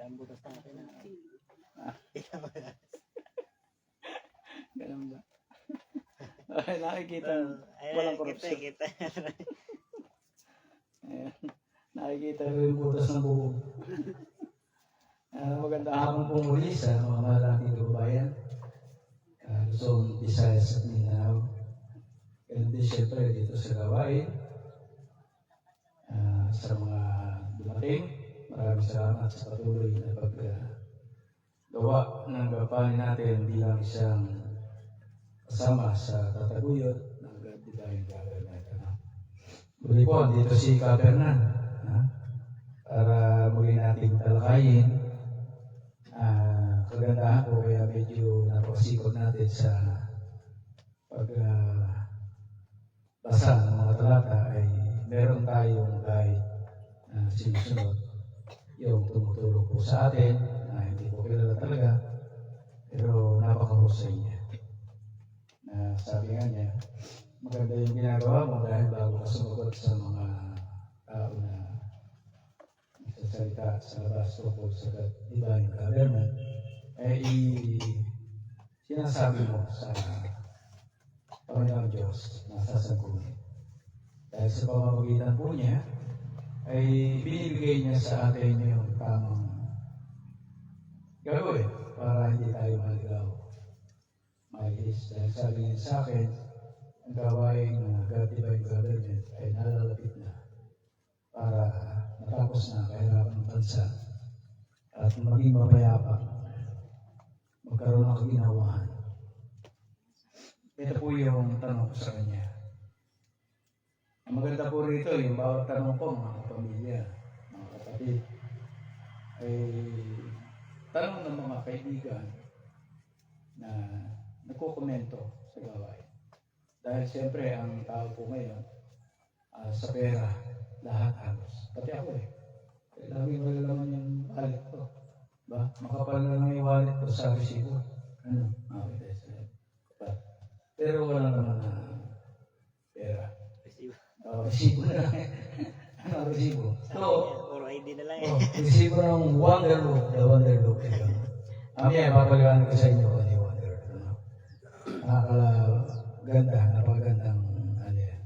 ang butas sa akin. Ganun ba? Ay, nakikita. Ayun, Walang korupsyon. kita. Ayan. Nakikita ko yung butas ng bubong. Maganda hapon po muli sa mga mahal nating kababayan. Luzon, Visayas at Mindanao. Ganun din siyempre dito sa gawain. Sa mga dumating, maraming salamat sa patuloy na paggawa ng gawain natin bilang isang kasama sa tataguyod ng God Divine Government. Muli po, dito si Kapernan para muli nating talakayin. Kagandahan po kaya medyo napasikot natin sa pagbasa ng mga talata ay meron tayong guide na sinusunod. Yung tumutulong po sa atin na hindi po kilala talaga pero napakahusay niya. Sabi nga niya, maganda yung ginagawa mo dahil bago ka sumagot sa mga tao na nagsasalita sa labas tungkol sa divine government, ay sinasabi mo sa Panginoon Diyos na sasagutin. Dahil sa pamamagitan po niya, ay binibigay niya sa atin yung tamang gagawin para hindi tayo maligaw. Malis, dahil sabi niya sa akin, ang gawain ng God Divine Government ay nalalapit na para matapos na kahirapan ng bansa at maging mapayapa, magkaroon ng kaginawahan. Ito po yung tanong ko sa kanya. Ang maganda po rito, yung bawat tanong ko, mga kapamilya, mga kapatid, ay tanong ng mga kaibigan na nagkukomento sa gawain. Dahil siyempre, ang tao po ngayon, sa pera, lahat halos. Pati ako lagi malalaman yung wallet ko. Ba? Makapal na lang yung wallet ko sa resibo. Ano? Okay, pero wala naman na pera. Resibo na lang. Ano resibo? Puro ID na lang Resibo ng Wonderloop. The Wonderloop. Amaya, papagalan ko sa inyo kung yung Wonderloop. Nakakaganda, napagandang ano yan.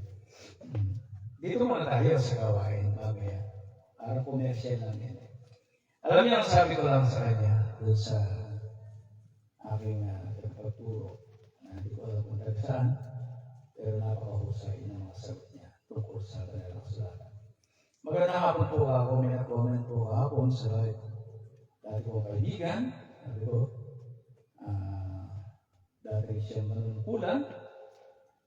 Dito muna tayo sa gawain. Mamaya. Para commercial lang yan. Alam niyo, sabi ko lang sa kanya, doon sa aking pagturo, na hindi ko alam kung saan, pero napakahusay ng mga sagot niya tungkol sa kanilang kasulatan. Magandang hapon po ako, may na-comment po hapon sa dati ko kaibigan, sabi ko, dati siya manunungkulan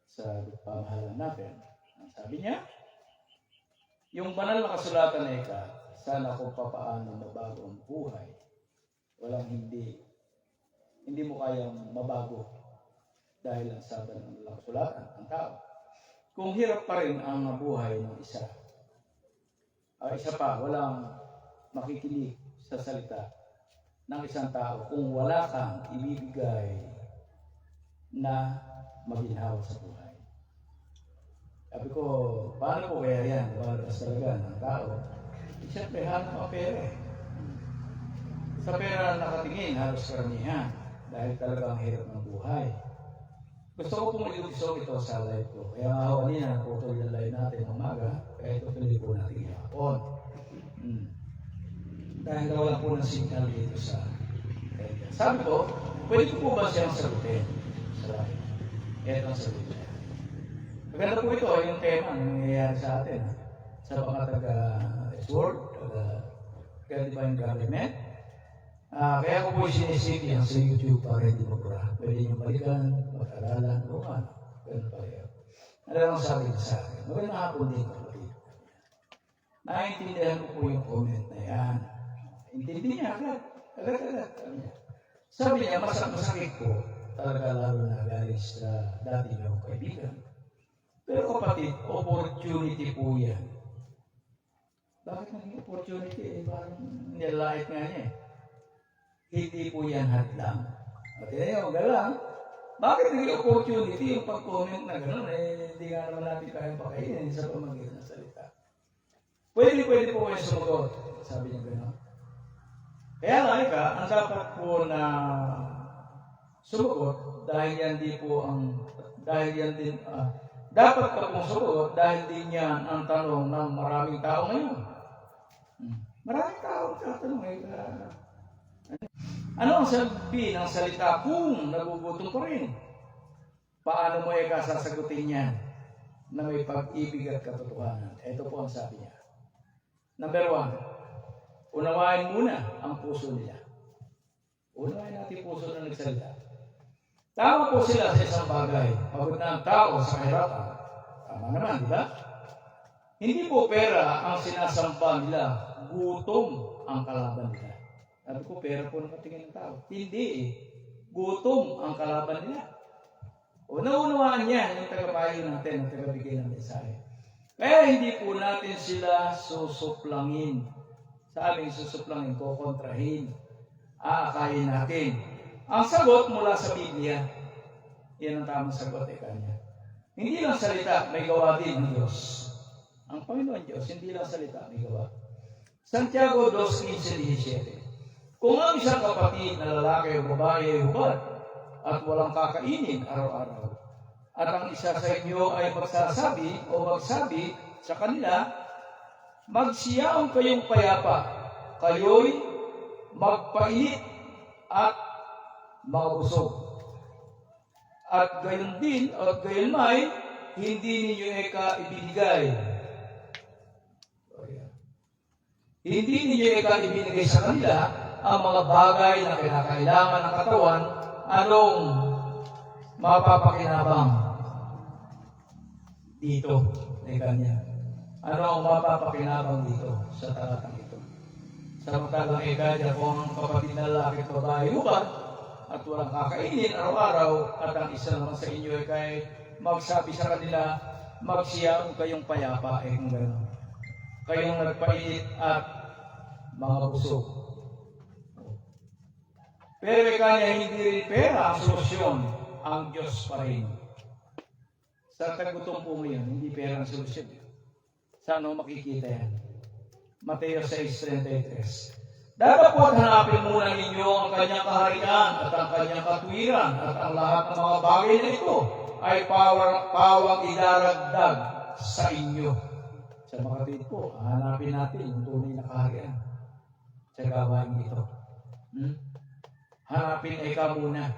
sa pamahalaan natin. Ang sabi niya, yung banal na kasulatan na sana kung papaano mabago ang buhay, walang hindi mo kayang mabago dahil ang sabi ng kasulatan, ang tao. Kung hirap pa rin ang buhay ng isa pa, walang makikinig sa salita ng isang tao kung wala kang ibibigay na maginhawa sa buhay. Sabi ko, paano po kaya yan? Lumalabas talaga ng tao. Siyempre, hanap ang pera Sa pera nakatingin, halos karamihan. Dahil talagang hirap ng buhay. Gusto ko pong ilusog ito sa live ko. Kaya nga kanina, putol yung live natin umaga, kaya ito tuloy po natin hapon. Dahil wala po ng signal dito sa area. Sabi ko, pwede ko po ba siyang sagutin sa live? Ito ang sagutin niya. Maganda po ito, yung tema na nangyayari sa atin. Sa mga taga-Sword, taga Divine Government. Kaya ko po sinisiki ang sa YouTube para hindi mapura. Pwede nyo balikan, mag-aralan, o ano. Ganun pa rin. Ano lang sabi niya sa akin? Magandang hapon din, kapatid. Naiintindihan ko po yung comment na yan. Intindi niya agad. Agad. Sabi niya, masakit po. Talaga lalo na galing sa dati niyong kaibigan. Pero kapatid, opportunity po yan. Bakit naging opportunity? Parang nilalait nga niya Hindi po yan hadlang. At yun, galang. Bakit naging opportunity yung pag-comment na gano'n? Hindi nga naman natin kayang pakainin sa pamagitan ng salita. Pwede po kayo sumagot. Sabi niya gano'n. Kaya nga, ang dapat po na sumagot dapat ka pong sumagot dahil din yan ang tanong ng maraming tao ngayon. Maraming tao tatanong ano ang sabi ng salita kung nagugutom pa rin? Paano mo sasagutin yan na may pag-ibig at katotohanan? Ito po ang sabi niya. Number 1, unawain muna ang puso nila. Unawain natin puso na nagsalita. Tama po sila sa isang bagay. Pagod na ang tao sa kahirapan. Tama naman, di ba? Hindi po pera ang sinasamba nila. Gutom ang kalaban nila. Sabi ko, pera po nakatingin ng tao. Hindi Gutom ang kalaban nila. Una-unawaan yan yung tagapayo natin, ang tagabigay ng mensahe. Kaya hindi po natin sila susuplangin. Sa aming susuplangin, kukontrahin. Aakayin natin. Ang sagot mula sa Biblia, yan ang tamang sagot kanya. Hindi lang salita, may gawa din ng Diyos. Ang Panginoon Diyos, hindi lang salita, may gawa. Santiago 2:15-17. Kung ang isang kapatid na lalaki o babae ay hubad at walang kakainin araw-araw, at ang isa sa inyo ay magsasabi o magsabi sa kanila, magsiyaong kayong payapa, kayo'y magpainit at makabusog. At gayon din, at gayon may, hindi ninyo ibinigay. Hindi ninyo ibinigay sa kanila ang mga bagay na kinakailangan ng katawan, anong mapapakinabang dito? Kanya. Ano ang mapapakinabang dito sa talatang ito? Samantalang kanya kung ang kapatid na lalaki at babae hubad at walang kakainin araw-araw at ang isa naman sa inyo ay kahit magsabi sa kanila, magsiyaong kayong payapa, kung gano'n. Kayong nagpainit at mga busog. Pero kanya hindi rin pera ang solusyon, ang Diyos pa rin. Sa tagutom po ngayon, hindi pera ang solusyon. Saan makikita yan? Mateo 6:33. Dapat po hanapin muna ninyo ang kanyang kaharian at ang kanyang katuwiran at ang lahat ng mga bagay na ito ay pawang idaragdag sa inyo. Sa mga kapatid po, hanapin natin yung tunay na kaharian sa gawain ito. Hanapin muna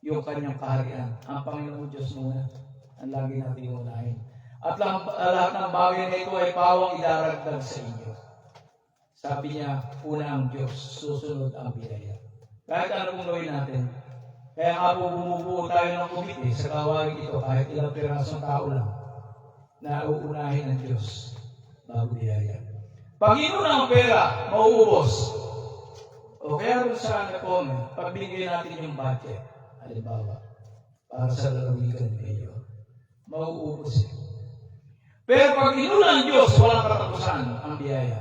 yung kanyang kaharian. Ang Panginoon Diyos muna ang lagi natin unahin. At lahat ng bagay na ito ay pawang idaragdag sa inyo. Sabi niya, una ang Diyos, susunod ang biyaya. Kahit ano pong gawin natin. Kaya nga po bumubuo tayo ng komite sa gawain ito, kahit ilang pirasong tao lang, na uunahin ang Diyos bago biyaya. Pag inuna ang pera, mauubos. O kaya kung saan na-comment, pag binigay natin yung budget, halimbawa, para sa lalawigan ninyo, mauubos. Pero pag inuna ang Diyos, walang katapusan ang biyaya.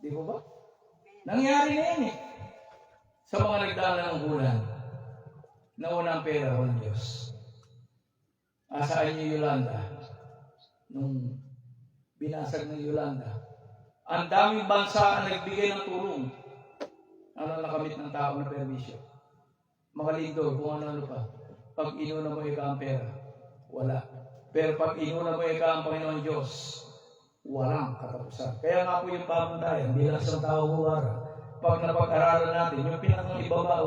Di ba ba? Nangyari na yan sa mga nagdaan ng bulan. Nauna ang pera ng Diyos. Asaan niyo Yolanda? Nung binasag ng Yolanda. Ang daming bansa ang nagbigay ng tulong. Ano nakamit ng tao na permisyo? Mga lindol, kung ano pa. Pag inuna mo ang pera, wala. Pero pag inuna mo ang Panginoon Diyos, walang katapusan. Kaya nga po yung pamantayan, bilang isang tao buwara, pag napag-aralan natin, yung pinakaibabaw,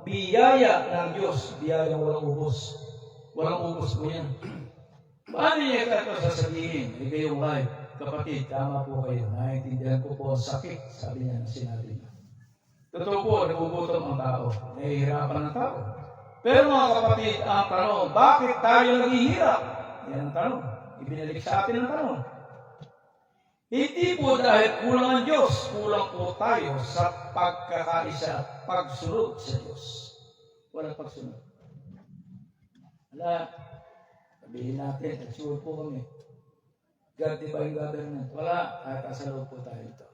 biyaya ng Diyos, biyaya walang ubos. Walang ubos po yan. Paano niya ito sasabihin? Kayong live, kapatid, tama po kayo. Naiintindihan ko po ang sakit, sabi niya na sinabi niya. Totoo po, nagugutom ang tao. Nahihirapan ang tao. Pero mga kapatid, ang tanong, bakit tayo naghihirap? Yan ang tanong. Ibinalik sa atin ang tanong. Hindi po dahil kulang ang Diyos, kulang po tayo sa pagkakaisa at pagsunod sa Diyos. Walang pagsunod. Wala. Sabihin natin, nagsunod po kami. God divine government. Wala. Kahit asalog po tayo ito.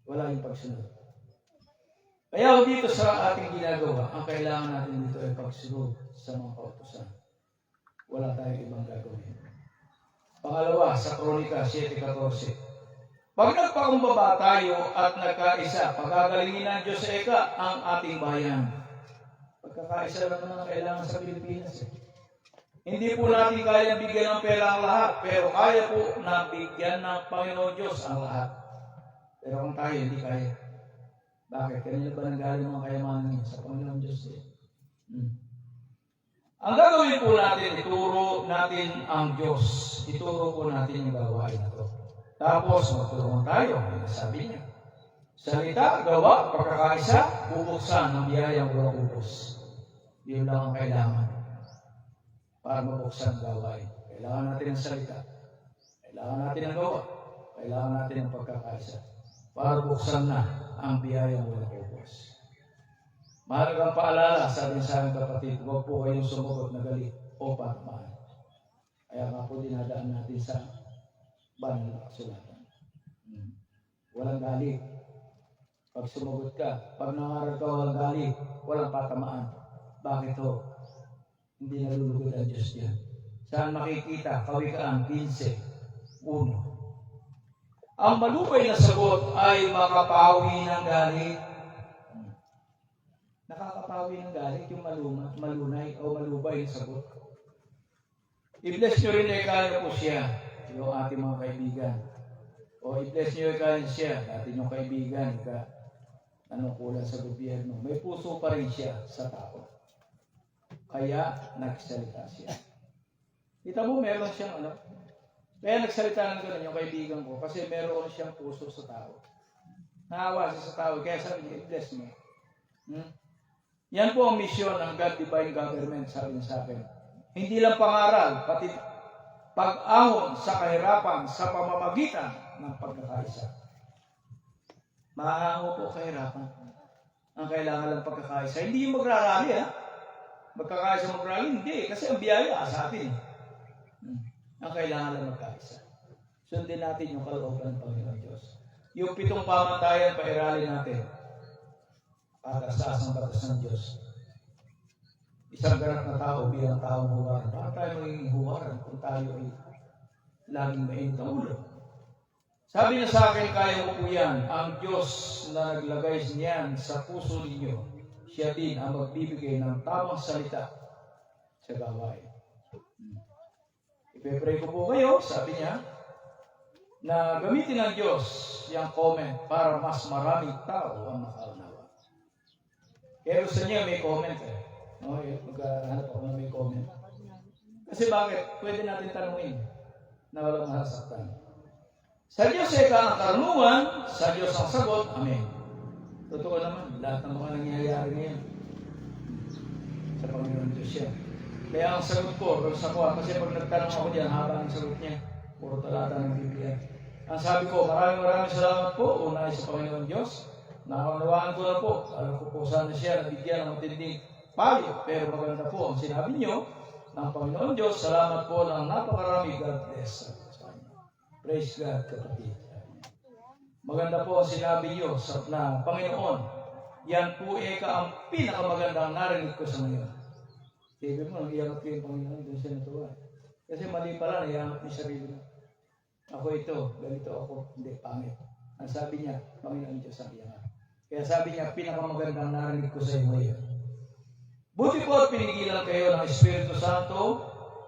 Wala yung pagsunod. Kaya dito sa ating ginagawa, ang kailangan natin dito ay pagsunod sa mga kautusan. Wala tayong ibang gagawin. Pangalawa, sa Kronika 7:14. Pag nagpakumbaba tayo at nagkaisa, pagagalingin ng Diyos sa ika ang ating bayan. Pagkakaisa lang naman ang kailangan sa Pilipinas. Hindi po natin kaya bigyan ng pera ang lahat, pero kaya po na bigyan ng Panginoon Diyos ang lahat. Pero kung tayo, hindi kaya. Bakit? Kanina ba nanggaling mga kayamanan niya sa Panginoon Diyos? Ang gagawin po natin, ituro natin ang Diyos. Ituro po natin yung gawain na ito. Tapos, magtulungan tayo. Sabi niya, salita, gawa, pagkakaisa, bubuksan ng biyayang walang ubos. Yun lang ang kailangan para mabuksan ang gawain. Kailangan natin ang salita. Kailangan natin ang gawa. Kailangan natin ang pagkakaisa para buksan na ang biyayang walang ubos. Mahalagang paalala, sabi sa aming kapatid, huwag po kayong sumugot na galit o pagmahal. Kaya nga po dinadaan natin sa banal na kasulatan. Walang galit. Pag sumugot ka, pag nangaral ka walang galit, walang patamaan. Bakit ho? Hindi nalulugod ang Diyos yan. Saan makikita? Kawikaan 15:1. Ang malubay na sagot ay makapawi ng galit. Nakakapawi ng galit yung malunay o malubay na sagot. I-bless nyo rin kaya po siya, yung ating mga kaibigan. O i-bless nyo kaya siya, ating yung kaibigan, kulang sa gobyerno. May puso pa rin siya sa tao. Kaya nagsalita siya. Kita mo, meron siyang Kaya nagsalita ng gano'n yung kaibigan ko kasi meron siyang puso sa tao. Naawa siya sa tao, kaya sabi niya, i-bless mo. Yan po ang misyon ng God Divine Government, sabi niya sa akin. Hindi lang pangaral, pati pag-ahon sa kahirapan sa pamamagitan ng pagkakaisa. Maahango po kahirapan. Ang kailangan lang pagkakaisa. Hindi yung magrarali, Magkakaisa magrarali, hindi. Kasi ang biyaya sa atin. Ang kailangan lang magkaisa. Sundin natin yung kalooban ng Panginoon Diyos. Yung 7 pamantayan, pairalin natin. Para sa asang batas ng Diyos. Isang ganap na tao bilang taong huwaran. Bakit tayo magiging huwaran kung tayo ay laging mainit ang ulo? Sabi na sa akin, kaya mo po yan. Ang Diyos na naglagay niyan sa puso ninyo, siya din ang magbibigay ng tamang salita sa gawain. Ipepray ko po kayo, sabi niya, na gamitin ng Diyos yung comment para mas maraming tao ang makaunawa. Kaya gusto niya may comment maghanap ako na may comment. Kasi bakit? Pwede natin tanungin na walang masasaktan. Sa Diyos ay ang karunungan, sa Diyos ang sagot, Amen. Totoo naman, lahat ng mga nangyayari ngayon sa Panginoon Diyos siya. Kaya ang sagot ko, sa kuha, kasi pag nagtanong ako diyan, haba ang sagot niya, puro talata ng Biblia. Ang sabi ko, maraming salamat po, una sa Panginoon Diyos. Nakunawaan ko na po, alam ko po sana siya nabigyan ng matinding payo, pero maganda po ang sinabi niyo ng Panginoon Diyos. Salamat po ng napakarami. God bless. Praise God, kapatid. Maganda po ang sinabi niyo na Panginoon, yan po ang pinakamagandang narinig ko sa ngayon. Sabi mo, nag-iangat ko yung Panginoon, doon siya natuwa. Kasi mali pala, naiangat niya sarili mo. Ako ito, ganito ako, hindi, pangit. Ang sabi niya, Panginoon Diyos ang iangat. Kaya sabi niya, pinakamagandang narinig ko sa iyo ngayon. Buti po at pinigilan kayo ng Espiritu Santo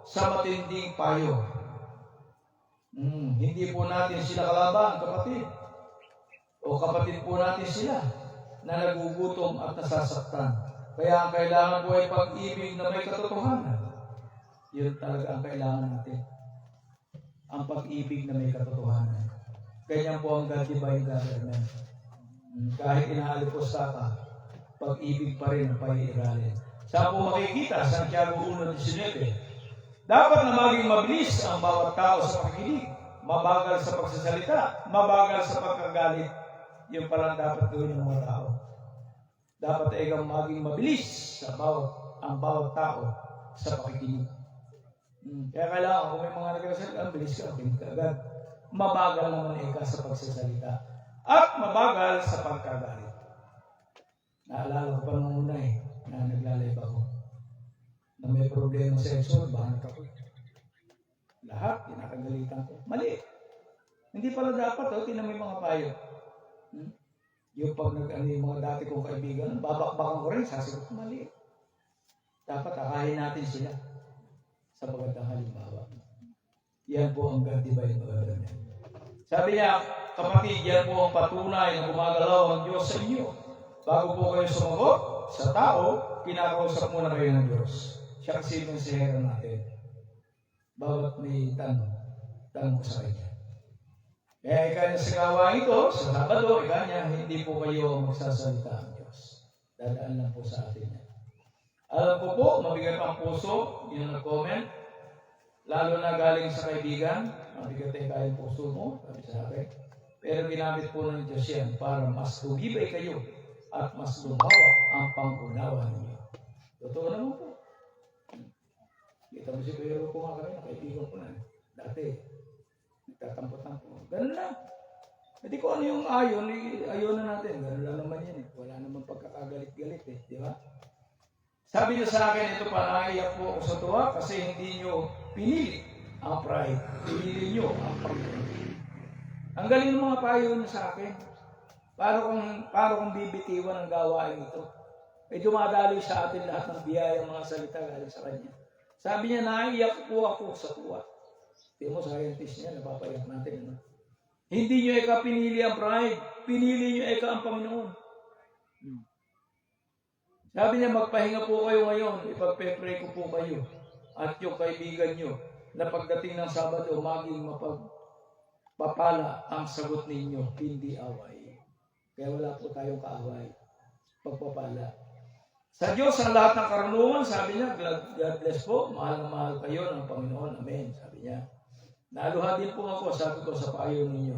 sa matinding payo. Hindi po natin sila kalaban, kapatid. O kapatid po natin sila na nagugutom at nasasaktan. Kaya ang kailangan po ay pag-ibig na may katotohanan. Yun talaga ang kailangan natin. Ang pag-ibig na may katotohanan. Ganyan po ang God Divine Government. Kahit inaalipos ka, pag-ibig pa rin ang pag-iiralin. Saan po makikita? Santiago 1:19. Dapat na maging mabilis ang bawat tao sa pakikinig. Mabagal sa pagsasalita. Mabagal sa pagkagalit. Yung palang dapat gawin ng mga tao. Dapat ay maging mabilis sa bawat tao sa pakikinig. Kaya kailangan kung may mga nagkasalita, bilis ka, bilis ka agad. Mabagal naman ika sa pagsasalita. At mabagal sa pagkagalit. Naalala ko pa nung una na naglalay ako. Na may problema sa sexual, banat ako. Lahat, kinakagalitan ko. Mali. Hindi pala dapat, tingnan mo yung mga payo. Yung pag yung mga dati kong kaibigan, babakbakan ko rin, sasagot ko mali. Dapat akahin natin sila sa magandang halimbawa. Yan po ang God Divine Order. Sabi niya, kapatid, yan po ang patunay na gumagalaw ang Diyos sa inyo. Bago po kayo sumagot sa tao, kinakausap muna kayo ng Diyos. Siya kasi yung mensahero natin. Bawat may tanong ko sa kanya. Kaya ika niya sa gawain ito, sa Sabado, ika niya, hindi po kayo magsasalita ang Diyos. Dadaan lang po sa atin yan. Alam ko po, mabigat ang puso, yun ang comment. Lalo na galing sa kaibigan, mabigat ay kaya ang puso mo, sabi sa akin. Pero ginamit po ng Diyos yan para mas tumibay kayo at mas lumawa ang pangunawa ninyo. Totoo naman po. Kita mo si Kuya po nga kami, nakaibigan ko na. Dati, nagtatampo-tampo. Ganun lang. Hindi ko ano yung ayon, ayon na natin. Ganun lang naman yan eh. Wala naman pagkakagalit-galit eh. Di ba? Sabi niyo sa akin, ito pa, naiyak po ako sa tuwa kasi hindi niyo pinili ang pride. Pinili niyo ang Panginoon. Ang galing ng mga payo niyo sa akin. Paano kung bibitiwan ang gawain ito? May dumadaloy sa atin lahat ng biyayang mga salita galing sa Kanya. Sabi niya, naiyak po ako sa tuwa. Hindi mo, scientist niya, napapayak natin. Ano? Hindi niyo eka pinili ang pride. Pinili niyo eka ang Panginoon. Sabi niya, magpahinga po kayo ngayon. Ipagpe-pray ko po kayo. At yung kaibigan niyo, na pagdating ng Sabado, maging mapagpapala ang sagot ninyo, hindi away. Kaya wala po tayong kaaway. Pagpapala. Sa Diyos, ang lahat ng karunungan, sabi niya, God bless po, mahal na mahal kayo ng Panginoon. Amen, sabi niya. Naluha din po ako, sabi ko, sa payo ninyo,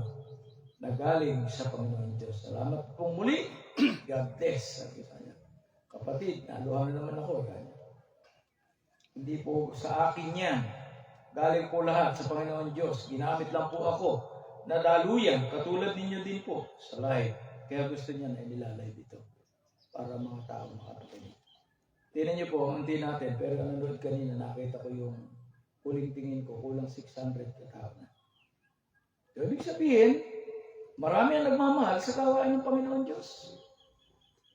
na galing sa Panginoon Diyos. Salamat pong muli. God bless, sabi sa niya. Kapatid, naluha na naman ako. Kanya. Hindi po sa akin yan. Galing po lahat sa Panginoon Diyos. Ginamit lang po ako na daluyan, katulad ninyo din po sa live. Kaya gusto niya na inilalay dito para mga tao makapakinig. Tingnan niyo po, hindi natin, pero nanonood kanina, nakita ko yung huling tingin ko, kulang 600 katao na. So, ibig sabihin, marami ang nagmamahal sa kawain ng Panginoon Diyos.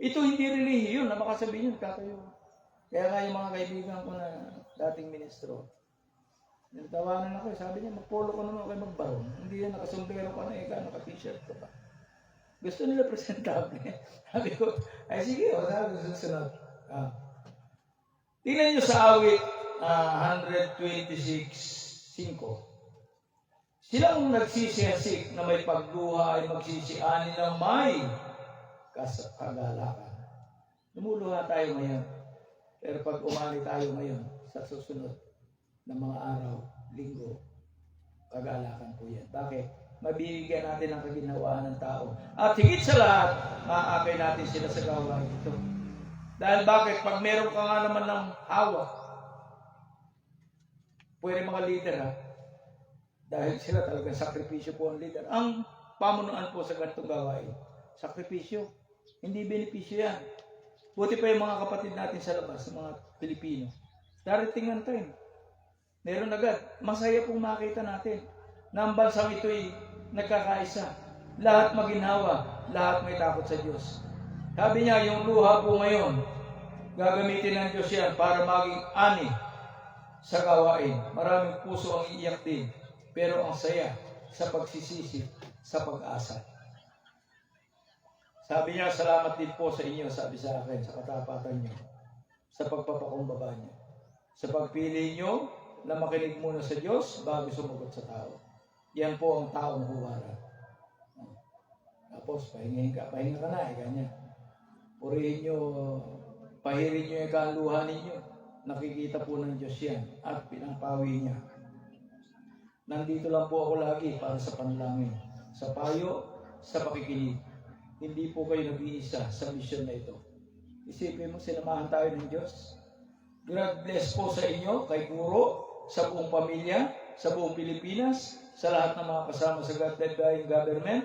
Ito hindi relihiyon na makasabihin yun, kakayo. Kaya nga yung mga kaibigan ko na dating ministro, nagtawanan ako, sabi niya, mag-polo ko naman kayo mag-baron. Hindi yan, nakasumbero ka na, naka-t-shirt ko pa. Gusto nila presentable. Sabi ko, ay sige, sabi ko susunod. Tingnan nyo sa awit 126:5. Silang nagsisiyasik na may pagluha ay magsisiani ng may kagalakan. Lumuluha tayo ngayon. Pero pag umani tayo ngayon sa susunod na mga araw, linggo, kagalakan po yan. Bakit? Mabibigyan natin ang kaginhawaan ng tao. At higit sa lahat, maakay natin sila sa gawain ito. Dahil bakit? Pag meron ka nga naman ng hawak, pwede mga leader ha. Dahil sila talagang sakripisyo po ang leader. Ang pamunuan po sa ganitong gawain, sakripisyo. Hindi benepisyo yan. Buti pa yung mga kapatid natin sa labas, mga Pilipino. Darating ang time. Meron agad. Masaya pong makita natin na ang bansang ito'y nagkakaisa. Lahat maginhawa, lahat may takot sa Diyos. Sabi niya, yung luha po ngayon, gagamitin ng Diyos yan para maging ani sa gawain. Maraming puso ang iiyak din, pero ang saya sa pagsisisi, sa pag-asa. Sabi niya, salamat din po sa inyo, sabi sa akin, sa katapatan niyo, sa pagpapakumbaba niyo, sa pagpili niyo na makinig muna sa Diyos bago sumagot sa tao. Yan po ang taong huwara. Tapos, pahinga ka na, ganyan. Purihin nyo, pahirin nyo yung kaluha ninyo. Nakikita po ng Diyos yan at pinapawi niya. Nandito lang po ako lagi para sa panalangin, sa payo, sa pakikinig. Hindi po kayo nag-iisa sa misyon na ito. Isipin mo, sinamahan tayo ng Diyos. God bless po sa inyo, kay Guro, sa buong pamilya, sa buong Pilipinas, sa lahat ng mga kasama sa God-Divine Government,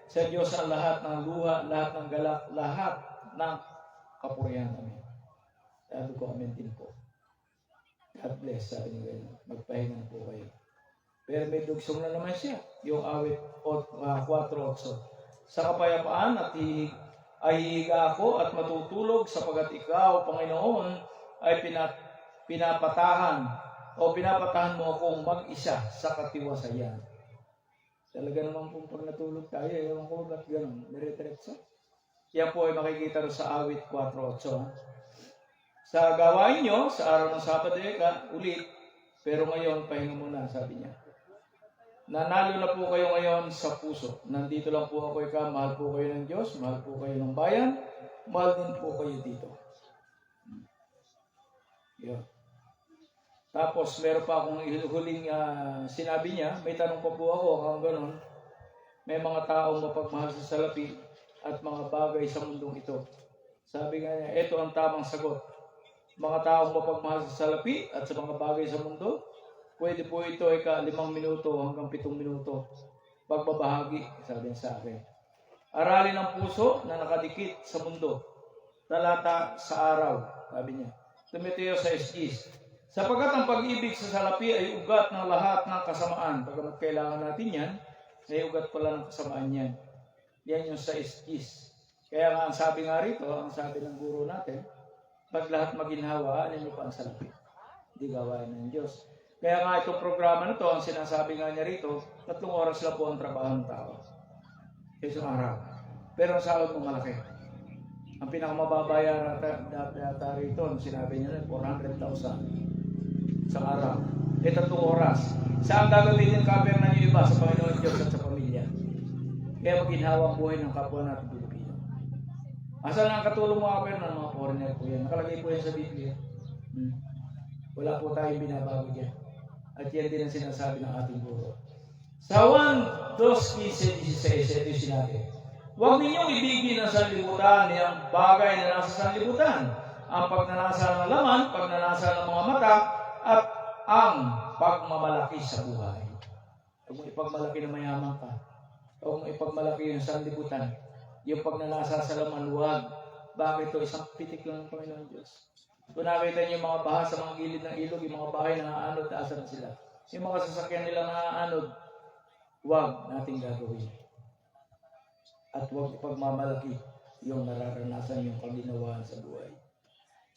sa Diyos ang lahat ng luha, lahat ng galak, lahat ng kapurihan kami. Sabi ko, amen din po. God bless, sabi ni Gano. Magpahinga po kayo. Pero may dugsong na naman siya, yung awit 4:8. Sa kapayapaan at ay hihiga ako at matutulog sapagat ikaw, Panginoon, ay pinapatahan mo akong mag-isa sa katiwasayan. Talaga naman po pag natulog tayo, ewan ko ba't gano'n, dire-diretso. Yan po ay makikita rin sa awit 4:8. Sa gawain nyo, sa araw ng Sabado ulit, pero ngayon, pahinga muna, sabi niya. Nanalo na po kayo ngayon sa puso. Nandito lang po ako mahal po kayo ng Diyos, mahal po kayo ng bayan, mahal din po kayo dito. Yun. Tapos, meron pa akong huling sinabi niya, may tanong pa po ako, kung gano'n, may mga taong mapagmahal sa salapi at mga bagay sa mundong ito. Sabi nga niya, ito ang tamang sagot. Mga taong mapagmahal sa salapi at sa mga bagay sa mundo, pwede po ito ay 5 minuto hanggang 7 minuto. Pagbabahagi, sabi niya sa akin. Aralin ang puso na nakadikit sa mundo. Talata sa araw, sabi niya. Timoteo 6:10. Sapagkat ang pag-ibig sa salapi ay ugat ng lahat ng kasamaan. Pagkamat kailangan natin yan, ay ugat pala ng kasamaan yan. Yan yung 6:10. Kaya nga ang sabi nga rito, ang sabi ng guro natin, pag lahat maginhawa, ano pa ang salapi? Hindi gawain ng Diyos. Kaya nga itong programa na to, ang sinasabi nga niya rito, 3 oras lang po ang trabaho ng tao. Isang araw. Pero ang sahod mo malaki. Ang pinakamababaya na rito, sinabi niya na 400,000 sa araw. 3 oras. Saan gagawin yung kaperna niyo iba? Sa Panginoon Diyos at sa pamilya. Kaya maginhawa ang buhay ng kapwa natin Pilipino. Asan ang katulong mga kaperna ng mga foreigner po yan? Nakalagay po yan sa Biblia. Wala po tayong binabago dyan. At yan din ang sinasabi ng ating guro. Sa 1:2:15-16, ito yung sinabi. Huwag ninyong ibigin ang sanlibutan niyang bagay na nasa sanlibutan. Ang pagnanasa ng laman, pagnanasa ng mga mata, at ang pagmamalaki sa buhay. Huwag mo ipagmalaki na mayaman ka. Huwag mo ipagmalaki yung sanlibutan. Yung pagnanasa sa laman, huwag. Bakit ito? Isang pitik lang ng Panginoon Diyos. Kung nakita niyo yung mga baha sa mga gilid ng ilog, yung mga bahay na naaanod, asan sila? Yung mga sasakyan nila naaanod, huwag nating gagawin. At huwag ipagmamalaki yung nararanasan yung kaginawaan sa buhay.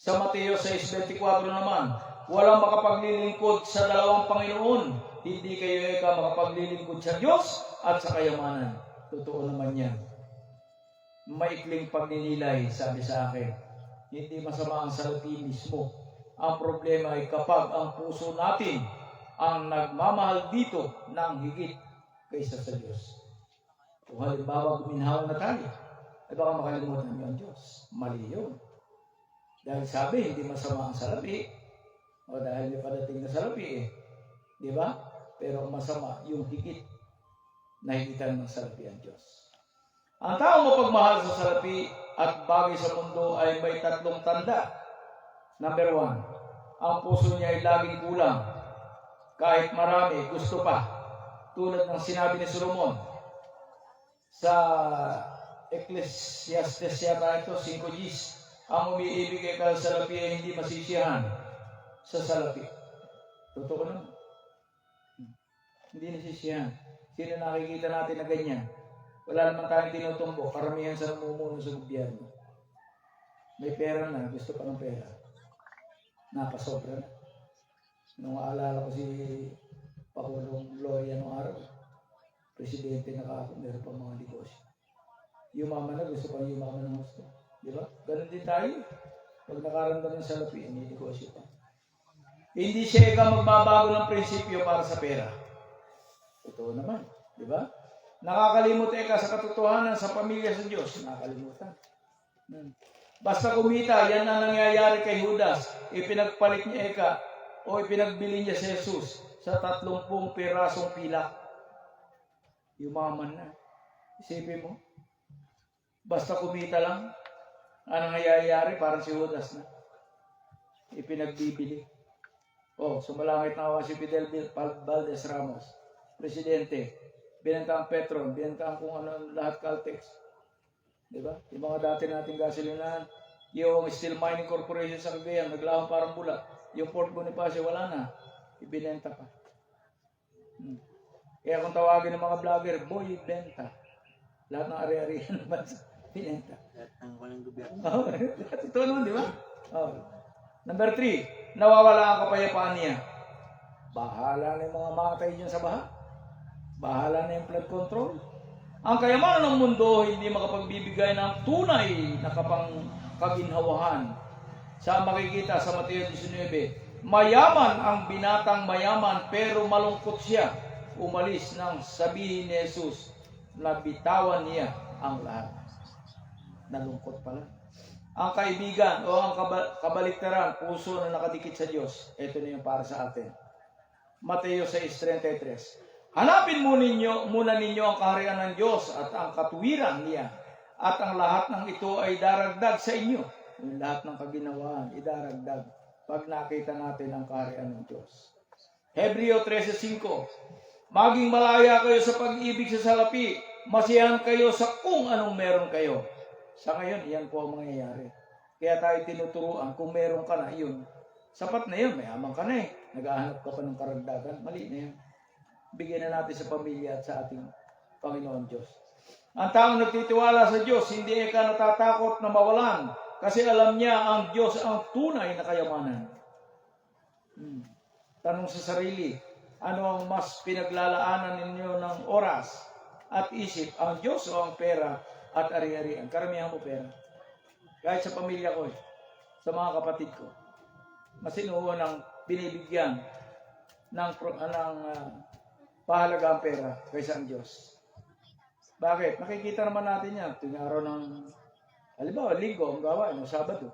Sa Mateo 6:24 naman, walang makapaglilingkod sa dalawang Panginoon. Hindi kayo makapaglilingkod sa Diyos at sa kayamanan. Totoo naman yan. Maikling pagninilay, sabi sa akin. Hindi masama ang salapi mismo. Ang problema ay kapag ang puso natin ang nagmamahal dito ng higit kaysa sa Diyos. Kung halimbawa guminhawa na tayo, ay baka makalimutan niyo ang Diyos. Mali yun. Dahil sabi, hindi masama ang salapi. O dahil may padating na salapi Di ba? Pero masama yung higit na higitan ng salapi ang Diyos. Ang taong mapagmahal sa salapi at bagay sa mundo ay may 3 tanda. Number 1, ang puso niya ay laging kulang. Kahit marami, gusto pa. Tulad ng sinabi ni Solomon sa Ecclesiastes yata ito, 5:10. Ang umiibig kay salapi ay hindi masisiyahan sa salapi. Totoo naman. Hindi nasisiyahan. Sino nakikita natin na ganyan? Wala naman tayong tinutumbo. Karamihan sa namumuno sa gobyerno. May pera na, gusto pa ng pera. Napasobra na. Nung aalala ko si Pangulong Gloria nung araw, presidente na ako, meron pa mga negosyo. Yumaman na, gusto pa yumaman ng gusto. Di ba? Ganun din tayo. Pag nakaramdam ng salapi, may negosyo pa. Hindi siya magbabago ng prinsipyo para sa pera. Totoo naman. Di ba? Nakakalimot ka sa katotohanan sa pamilya sa Diyos. Nakakalimutan. Basta kumita, yan ang nangyayari kay Judas. Ipinagpalit niya o ipinagbili niya si Jesus sa 30 pirasong pilak. Yumaman na. Isipin mo. Basta kumita lang, ang nangyayari parang si Judas na. Ipinagbibili. Sumalangit na ako si Fidel Valdez Ramos. Presidente. Binenta ang Petron, binenta ang kung ano lahat Caltex. Diba? Yung mga dati nating gasolinahan, yung Steel Mining Corporation sa Cagayan, naglahang parang bula. Yung Port Bonifacio, wala na. Ibinenta pa. Kaya kung tawagin ng mga vlogger, boy, benta. Lahat ng ari-arian ng bansa, binenta. Lahat ng walang gobyerno. Oh, totoo naman, di ba? Oh. Number 3, nawawala ang kapayapaan niya. Bahala na yung mga matay dyan sa baha. Bahala na yung flood control. Ang kayamanan ng mundo hindi makapagbibigay ng tunay na kaginhawahan. Sa makikita sa Mateo 19, mayaman ang binatang mayaman pero malungkot siya. Umalis nang sabihin ni Jesus na bitawan niya ang lahat. Nalungkot pala. Ang kaibigan o ang kabaliktaran, puso na nakadikit sa Diyos. Ito na yung para sa atin. Mateo 6:33. Hanapin muna ninyo ang kaharian ng Diyos at ang katuwiran niya. At ang lahat ng ito ay daragdag sa inyo. Yung lahat ng kaginawaan, idaragdag pag nakita natin ang kaharian ng Diyos. Hebreo 13:5. Maging malaya kayo sa pag-ibig sa salapi. Masiyahan kayo sa kung anong meron kayo. Sa ngayon, yan po ang mangyayari. Kaya tayo tinuturuan, kung meron ka na, yun. Sapat na yun, mayaman ka na eh. Naghahanap ka pa ng karagdagan, mali na yun. Bigyan na natin sa pamilya at sa ating Panginoon Diyos. Ang taong nagtitiwala sa Diyos, hindi ka natatakot na mawalan kasi alam niya ang Diyos ang tunay na kayamanan. Tanong sa sarili, ano ang mas pinaglalaanan ninyo ng oras at isip, ang Diyos o ang pera at ari-arian? Karamihan mo pera. Kahit sa pamilya ko, sa mga kapatid ko, mas inuunang binibigyan ng pahalaga ang pera kaysa ang Diyos. Bakit? Nakikita naman natin yan. Tuwing araw ng, halimbawa, linggo, ang gawain, o Sabado.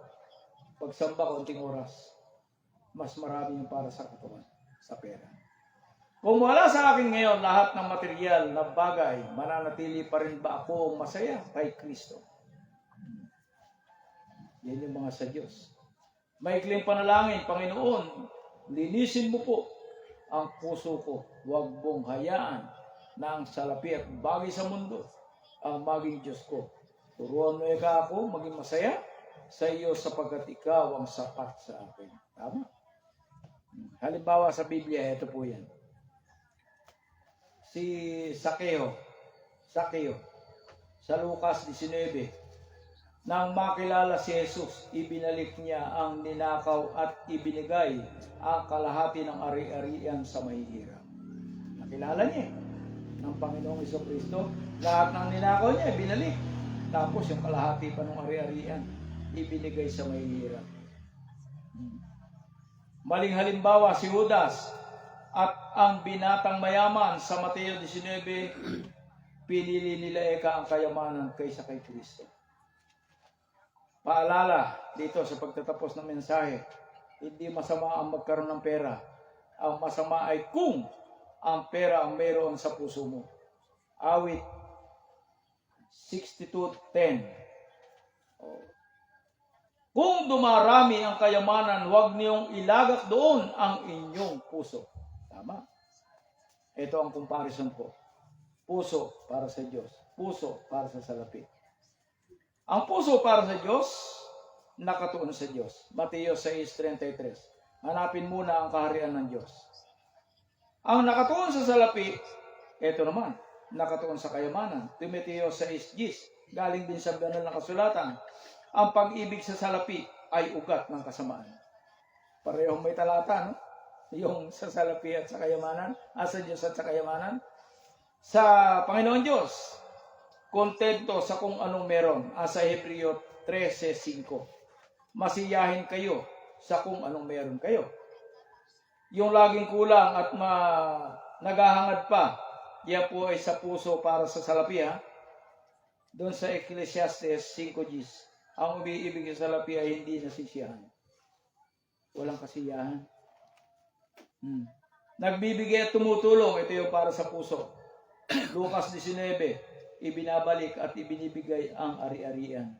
Pagsamba, konting oras. Mas marami yung para sa katawan, sa pera. Kung wala sa akin ngayon lahat ng material na bagay, mananatili pa rin ba ako masaya kay Kristo? Yan yung mga sa Diyos. Maikling panalangin, Panginoon, linisin mo po ang puso ko. Huwag mong hayaan na ang salapi at bagay sa mundo ang maging Diyos ko. Turuan mo ako maging masaya sa iyo sapagkat ikaw ang sapat sa akin. Tama? Halimbawa sa Biblia, ito po yan. Si Sakeo, sa Lucas 19, nang makilala si Jesus, ibinalik niya ang ninakaw at ibinigay ang kalahati ng ari-arian sa mahihirap. Nakilala niya ng Panginoong Jesucristo, lahat ng ninakaw niya ibinalik. Tapos yung kalahati pa ng ari-arian, ibinigay sa mahihirap. Maling halimbawa si Judas at ang binatang mayaman sa Mateo 19, pinili nila ang kayamanan kaysa kay Kristo. Paalala dito sa pagtatapos ng mensahe, hindi masama ang magkaroon ng pera. Ang masama ay kung ang pera ang mayroon sa puso mo. Awit 62:10. Kung dumarami ang kayamanan, huwag niyong ilagak doon ang inyong puso. Tama. Ito ang comparison ko. Puso para sa Diyos. Puso para sa salapi. Ang puso para sa Diyos, nakatuon sa Diyos. Mateo 6:33. Hanapin muna ang kaharian ng Diyos. Ang nakatuon sa salapi, ito naman, nakatuon sa kayamanan. Timoteo 6:10. Galing din sa banal na kasulatan. Ang pag-ibig sa salapi ay ugat ng kasamaan. Parehong may talata, no? Yung sa salapi at sa kayamanan, sa Diyos at sa kayamanan. Sa Panginoon Diyos, kontento sa kung anong meron. Sa Hebreo 13:5. Masiyahin kayo sa kung anong meron kayo. Yung laging kulang at naghahangad pa, yan po ay sa puso para sa salapi. Doon sa Ecclesiastes 5:10, ang umiibig sa salapi ay hindi nasisiyahan. Walang kasiyahan. Nagbibigay at tumutulong, ito yung para sa puso. Lucas 19, ibinabalik at ibinibigay ang ari-arian.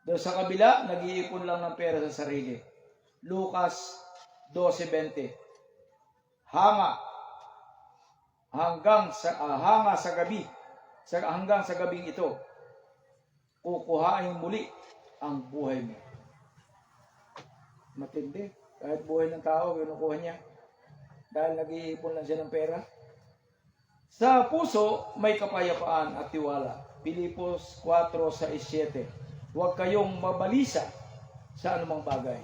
Doon sa kabila, nag-iipon lang ng pera sa sarili. Lucas 12:20. Hanggang sa gabi, hanggang sa gabing ito, kukuhain muli ang buhay mo. Matindi. Kahit buhay ng tao, kinukuha niya. dahil nag-iipon lang siya ng pera. Sa puso, may kapayapaan at tiwala. Pilipos 4:6-7. Huwag kayong mabalisa sa anumang bagay.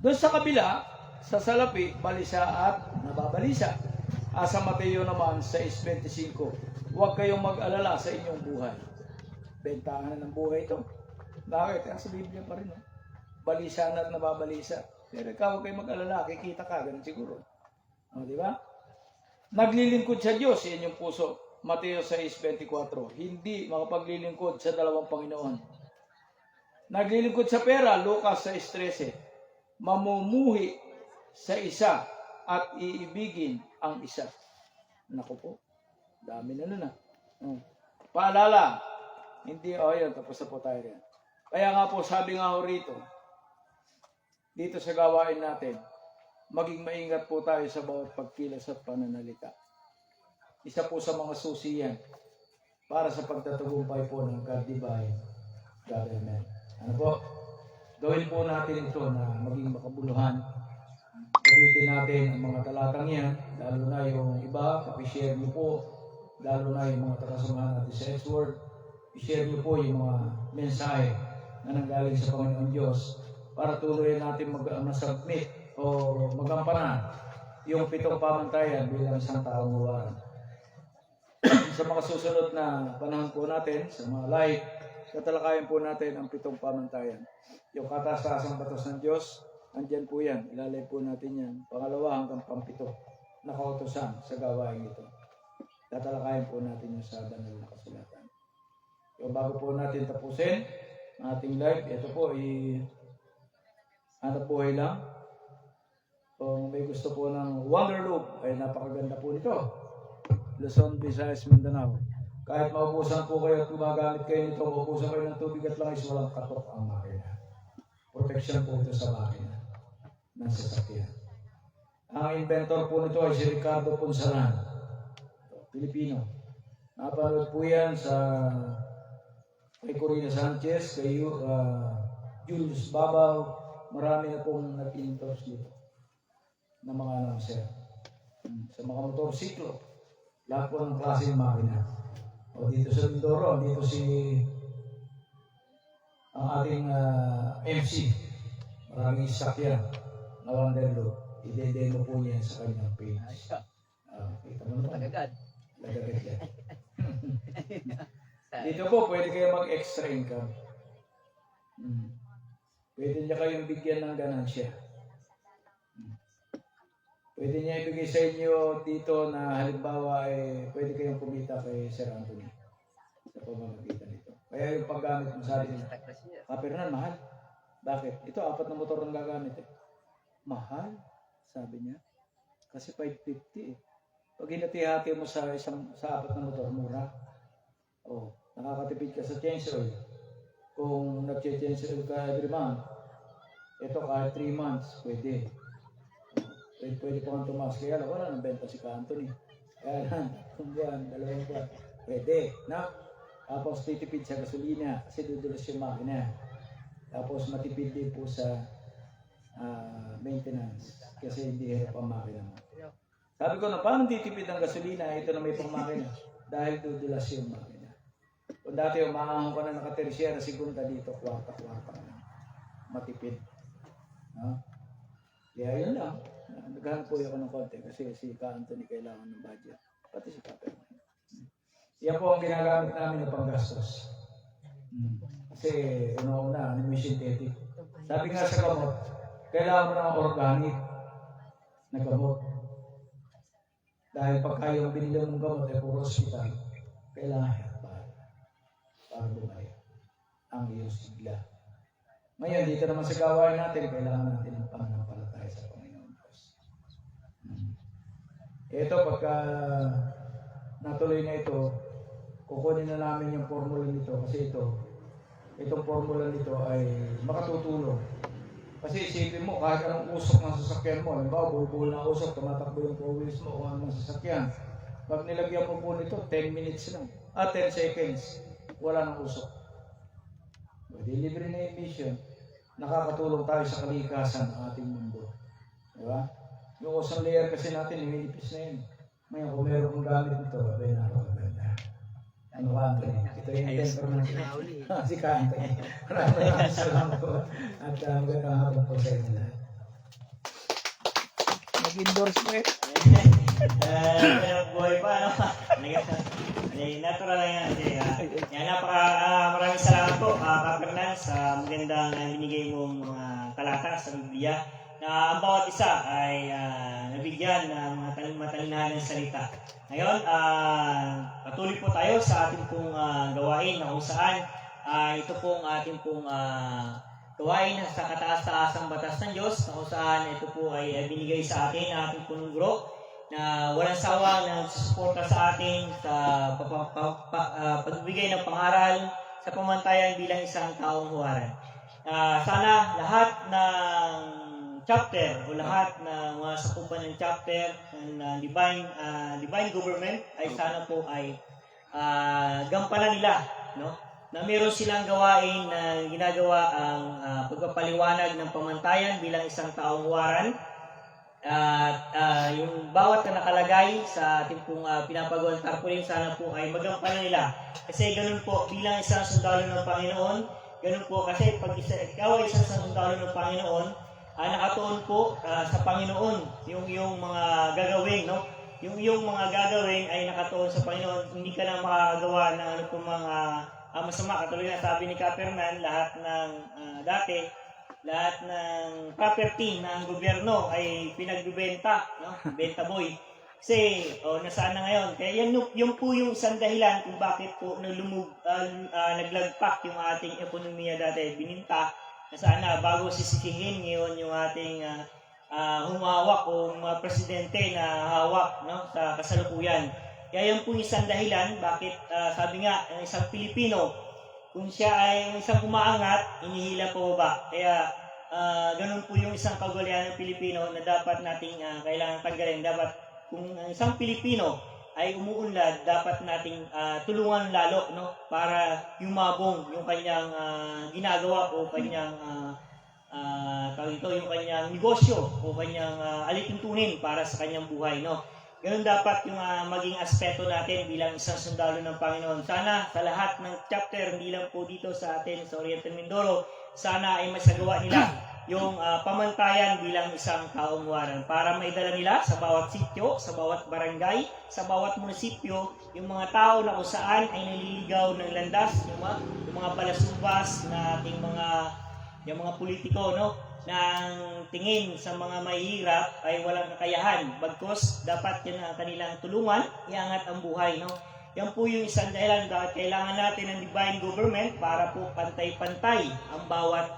Doon sa kabila, sa salapi, balisa at nababalisa. Sa Mateo naman, 6:25. Huwag kayong mag-alala sa inyong buhay. Bentahan ng buhay ito. Bakit? Sa Biblia pa rin. Balisa at nababalisa. Pero ikaw, huwag kayong mag-alala, kikita ka, ganun siguro. Di ba? Naglilingkod sa Diyos, yan yung puso. Mateo 6:24. Hindi makapaglilingkod sa dalawang Panginoon. Naglilingkod sa pera, Lucas 6:13. Mamumuhi sa isa at iibigin ang isa. Naku po, dami na nun. Paalala, hindi, yun, tapos na po tayo rin. Kaya nga po, sabi nga ho rito, dito sa gawain natin, maging maingat po tayo sa bawat pagkilos at pananalita. Isa po sa mga susi yan para sa pagtatagumpay po ng God Divine Government. Ano po? Gawin po natin ito na maging makabuluhan. Gamitin natin ang mga talatang yan, lalo na yung iba, kapishare niyo po, lalo na yung mga takasamahan natin sa S-Word. I-share niyo po yung mga mensahe na nanggaling sa Panginoon Diyos para tuloy natin mag-submit o magampanan yung 7 pamantayan bilang isang taong huwaran. Sa mga susunod na panahon po natin, sa mga live, tatalakayin po natin ang 7 pamantayan. Yung kataas-taasang batas ng Diyos, andyan po yan. Ilalay po natin yan. Pangalawa hanggang pang-7 na kautusan sa gawain ito. Tatalakayin po natin yung sa banal na kasulatan. Yung bago po natin tapusin ang ating live, ito po, hanap buhay lang. Kung may gusto po ng Wonder Loop, ay napakaganda po nito. Luzon, Visayas, Mindanao. Kahit maubusan po kayo at gumagamit kayo nito, maubusan kayo ng tubig at langis, walang katok ang makina. Protection po ito sa makina ng sasakyan. Ang inventor po nito ay si Ricardo Ponsalan, Pilipino. Napanood po yan sa kay Corina Sanchez, kay Julius Babaw. Marami na pong nag-endorse dito ng mga announcer. Sa mga motorsiklo, lahat po ng klaseng makina. O dito sa Mindoro, dito ang ating MC. Maraming sakyan na Wanderlo. I-demo po niya sa kanyang page. Kita mo naman. Lagagad yan. Dito po, pwede kayo mag-extra income. Pwede niya kayong bigyan ng ganansya. Pwede niya ibigay sa inyo dito na halimbawa pwede kayong kumita kay Sir Anthony sa pamamagitan nito. Kaya yung paggamit mo sa atin, Kapernan, mahal. Bakit? Ito, 4 na motor ang gagamit Mahal, sabi niya. Kasi 550 Pag hinati-hati mo sa 4 na motor, mura. Nakakatipid ka sa change oil. Kung nag-change oil ka every month, ito kahit 3 months, pwede. Pwede po kang tumaas. Kaya lang, wala nang benta si Ka Anthony. Kaya lang, 1 buwan, 2 buwan. Pwede, na? Tapos titipid sa gasolina kasi dudulas yung makina. Tapos matipid din po sa maintenance kasi hindi hirap ang makina mo. Sabi ko na, paano titipid ang gasolina? Ito na may pang-makina. Dahil dudulas yung makina. Kung dati umahang ka na naka-tertiary, segunda dito, kwarta-kwarta na. Matipid. No? Kaya yun lang. Naghahanap po ako ng konti kasi si Ka Anthony kailangan ng budget. Pati si Kaperman. Yan po ang ginagamit namin ng panggastos. Kasi una-una, ano yung synthetic. Sabi nga sa gamot, kailangan mo ng organic na gamot. Dahil pagka yung binili mong gamot ay puro hospital, kailangan herbal para bumalik ang iyong sigla. Ngayon, dito naman sa gawain natin, kailangan natin ng pananampalataya sa Panginoon Diyos. Ito, pagka natuloy na ito, kukunin na namin yung formula nito kasi itong formula nito ay makatutulong. Kasi isipin mo, kahit anong usok ng sasakyan mo, halimbawa, bubuhol na usok, tumatakbo yung 4 wheels mo o anong sasakyan. Pag nilagyan mo po nito, 10 minutes lang. 10 seconds, wala nang usok. Pwede libre na emission. Nakakatulong tayo sa kalikasan ng ating mundo. Diba? Yung ozone layer kasi natin, lumilipis na yun. Ngayon, kung meron kong gamit nito, abay napakaganda. Ano ka, Anthony? Ito yung inventor natin. Si Ka, Anthony. Maraming salamat po. At magandang hapon po sa inyo lahat. Nag-endorse mo eh. Buhay pa, ano? Natural lang yan. Yan, maraming salamat po, Kapernan, sa magandang binigay mong mga talata sa Biblia, na ang bawat isa ay nabigyan ng mga matalinahan ng salita. Ngayon, patuloy po tayo sa ating pong gawain na kung saan ito pong ating pong gawain sa kataas-taasang batas ng Diyos, na kung saan ito po ay binigay sa atin ng ating punong guro na walang sawa na susuporta sa atin sa pagbibigay ng pangaral sa pamantayan bilang isang taong huwaran. Sana lahat ng chapter o lahat ng mga sakupan ng chapter ng divine government ay sana po ay gampanan nila, no? Na meron silang gawain na ginagawa ang pagpapaliwanag ng pamantayan bilang isang taong huwaran. At yung bawat na nakalagay sa ating pong pinapagawang tarpaulin, sana po ay magampanan nila. Kasi ganun po, bilang isang sundalo ng Panginoon, ganun po kasi pag ikaw ay isang sundalo ng Panginoon, nakatuon po sa Panginoon yung mga gagawin, no? Yung mga gagawin ay nakatuon sa Panginoon, hindi ka na makakagawa ng ano pong mga masama. Katuloy na sabi ni Kapernan, lahat ng lahat ng property ng gobyerno ay pinagbibenta, no? Benta boy. Kasi nasaan na ngayon? Kaya yan po yung isang dahilan kung bakit po naglagpak yung ating ekonomiya dati. Bininta na sana bago sisikihin ngayon yung ating humawak o mga presidente na hawak, no, sa kasalukuyan. Kaya yan po yung isang dahilan bakit sabi nga ng isang Pilipino, kung siya ay isang umaangat, inihila po ba? Kaya ganun po yung isang kagalian ng Pilipino na dapat nating kailangan tanggalin. Dapat kung ang isang Pilipino ay umuunlad, dapat nating tulungan lalo, no, para yumabong yung kanyang ginagawa o kanyang yung kanyang negosyo o kanyang alituntunin para sa kanyang buhay, no. Ganun dapat yung maging aspeto natin bilang isang sundalo ng Panginoon. Sana sa lahat ng chapter, hindi lang po dito sa atin sa Oriental Mindoro, sana ay masagawa nila yung pamantayan bilang isang taong huwaran para maidala nila sa bawat sityo, sa bawat barangay, sa bawat munisipyo, yung mga tao na kung saan ay naliligaw ng landas, yung mga balasubas na ating yung mga politiko, no, ng tingin sa mga mahihirap ay walang kakayahan. Bagkus, dapat yan ang kanilang tulungan, iangat ang buhay, no? Yan po yung isang dahilan bakit kailangan natin ng divine government para po pantay-pantay ang bawat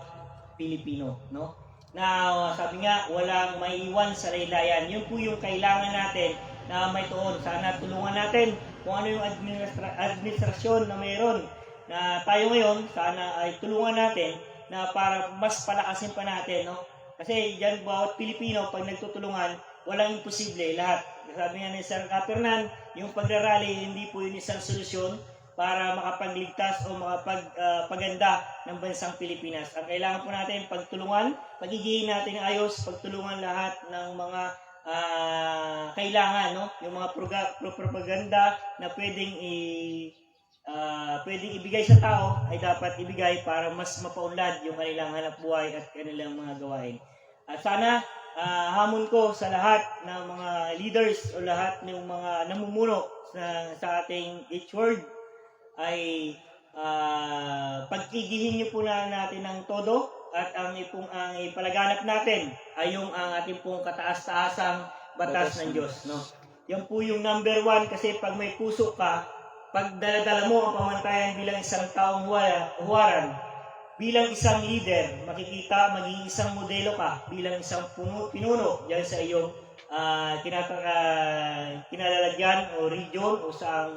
Pilipino, no? Na sabi nga, walang maiiwan sa laylayan. Yun po yung kailangan natin na may tuon. Sana tulungan natin kung ano yung administrasyon na mayroon na tayo ngayon, sana ay tulungan natin na para mas palakasin pa natin, no? Kasi diyan bawat Pilipino pag nagtutulungan, walang imposible lahat. Sabi nga ni Sir Kapernan, yung pagrarally hindi po yun isang solusyon para makapagligtas o makapagpaganda ng bansang Pilipinas. Ang kailangan po natin pagtulungan, pagiging natin ayos, pagtulungan lahat ng mga kailangan, no? Yung mga propaganda na pwedeng ibigay sa tao ay dapat ibigay para mas mapaunlad yung kanilang hanap buhay at kanilang mga gawain. At sana hamon ko sa lahat ng mga leaders o lahat ng mga namumuno sa ating H-word ay pag-igihin niyo po na natin ng todo at ang ipalaganap natin ay yung ang ating pong kataas-taasang batas ng Diyos, no? Yan po yung number 1 kasi pag may puso ka, pag daladala mo ang pamantayan bilang isang taong huwaran, bilang isang leader, makikita, maging isang modelo ka bilang isang pinuno dyan sa iyong kinalalagyan o region o sa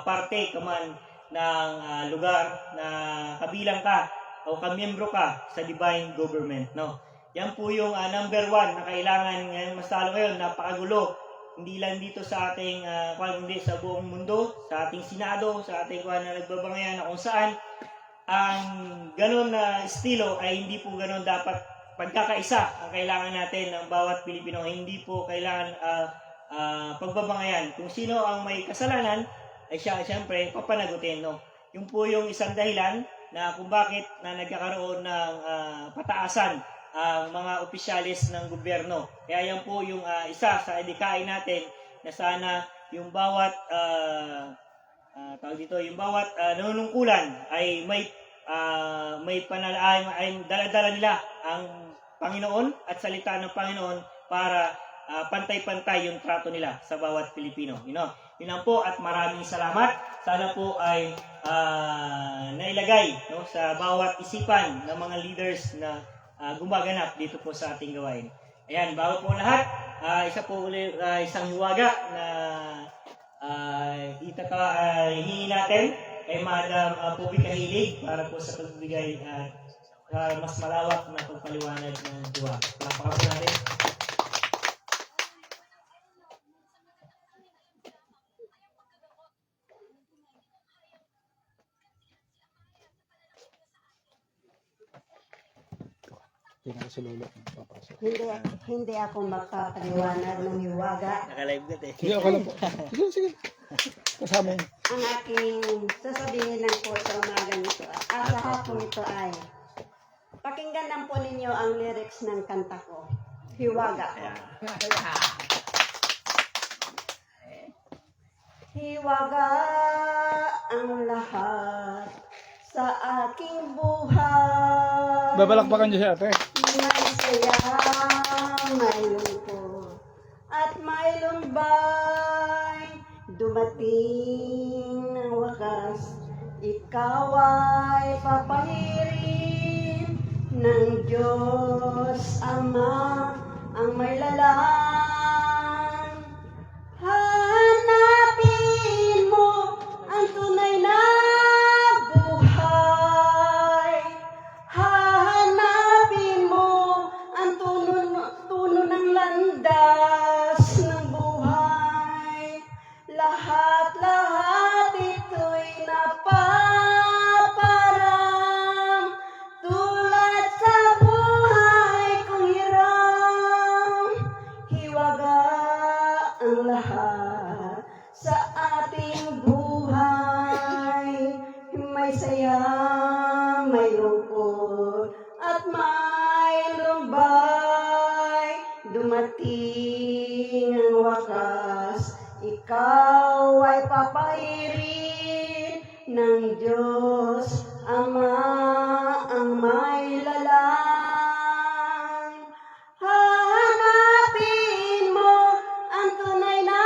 parte ka man ng lugar na kabilang ka o kamiyembro ka sa divine government, no? Yan po yung number 1 na kailangan ngayon, mas lalo ngayon, napakagulo. Hindi lang dito sa ating kundi sa buong mundo, sa ating Senado, sa ating na nagbabangayan na kung saan ang ganon na estilo ay hindi po ganon dapat pagkakaisa ang kailangan natin ng bawat Pilipino. Hindi po kailangan pagbabangayan. Kung sino ang may kasalanan, ay siya siyempre papanagutin. No? Yung po yung isang dahilan na kung bakit na nagkakaroon ng pataasan ang mga opisyalis ng gobyerno. Kaya yan po yung isa sa adikain natin na sana yung bawat yung bawat nanunungkulan ay may ay dala-dala nila ang Panginoon at salita ng Panginoon para pantay-pantay yung trato nila sa bawat Pilipino. Yun lang po at maraming salamat. Sana po ay nailagay sa bawat isipan ng mga leaders na gumaganap dito po sa ating gawain. Ayan, bago po lahat, isa po ulit isang hiwaga na hihingi natin kay Madam Pupi Kahilig para po sa pagbigay mas malawak na pagpaliwanag ng diwa. Palakpakan po natin. Hindi ako makakaliwanag ng hiwaga. Naka-live ka eh. Sige, okay lang po. Sige. Kasama yun. Ang aking sasabihin lang po sa umaga nito at sa hapon ito ay pakinggan lang po ninyo ang lyrics ng kanta ko. Hiwaga ko. Hiwaga ang lahat sa aking buhay. Babalakpakan niyo siya, ate. May saya, may lungkot, at may lumbay. Dumating ng wakas, ikaw ay papahirin ng Diyos Ama ang may lalang. Hanapin mo ang tunay na buhay. Hanapin mo ang tuno ng landas ng buhay. Lahat ito'y napaparang tulad sa buhay kong hiram. Hiwaga ang lahat sa ating buhay. May saya, may lungkot, at may lumbay. Dumating ang wakas, ikaw ay papahirin ng Diyos Ama ang may lalang. Hanapin mo ang tunay na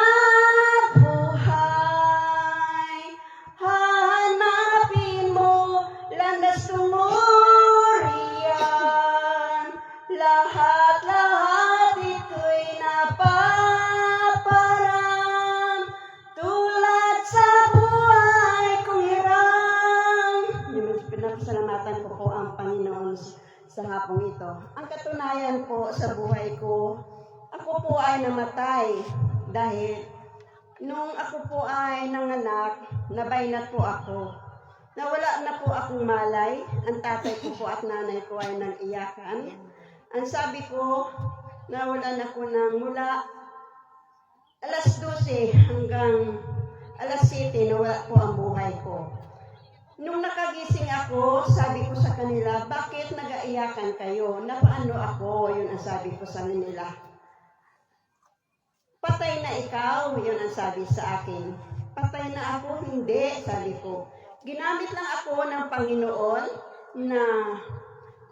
buhay. Hanapin mo landas tumurian. Lahat ito'y napaparang tulad sa buhay kong hiram. Pinapasalamatan ko po ang Panginoon sa hapong ito. Ang katunayan po sa buhay ko, ako po ay namatay dahil nung ako po ay nanganak, nabaynat po ako. Nawala na po akong malay. Ang tatay ko po at nanay ko ay nag-iyakan. Ang sabi ko, nawalan ako ng mula alas 12 hanggang alas 7, nawala po ang buhay ko. Nung nakagising ako, sabi ko sa kanila, bakit nag-aiyakan kayo? Napaano ako? Yun ang sabi ko sa kanila. Patay na ikaw? Yun ang sabi sa akin. Patay na ako? Hindi, sabi ko. Ginamit lang ako ng Panginoon na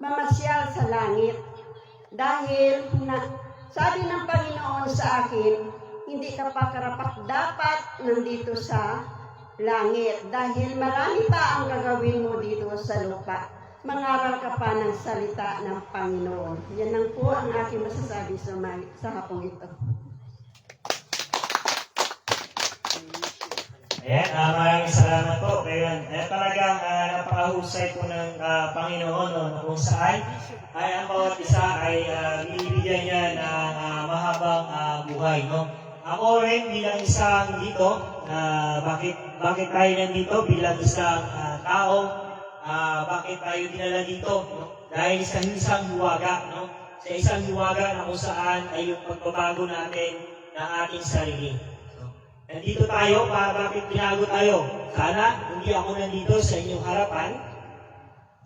mamasyal sa langit. Dahil sabi ng Panginoon sa akin, hindi ka pa karapat-dapat nandito sa langit. Dahil marami pa ang gagawin mo dito sa lupa. Mangaral ka pa ng salita ng Panginoon. Yan lang po ang aking masasabi sa hapong ito. Ayan, maraming salamat po. Kaya talagang napakahusay po ng Panginoon na kung saan ay ang bawat isa ay binibigyan niya ng mahabang buhay. No? Ako rin bilang isang dito, bakit tayo nandito bilang isang tao, bakit tayo dinala dito? No? dahil sa isang hiwaga, no? Sa isang hiwaga na kung saan ay yung pagbabago natin ng ating sarili. So, nandito tayo, bakit binago tayo? Sana hindi ako nandito sa inyong harapan.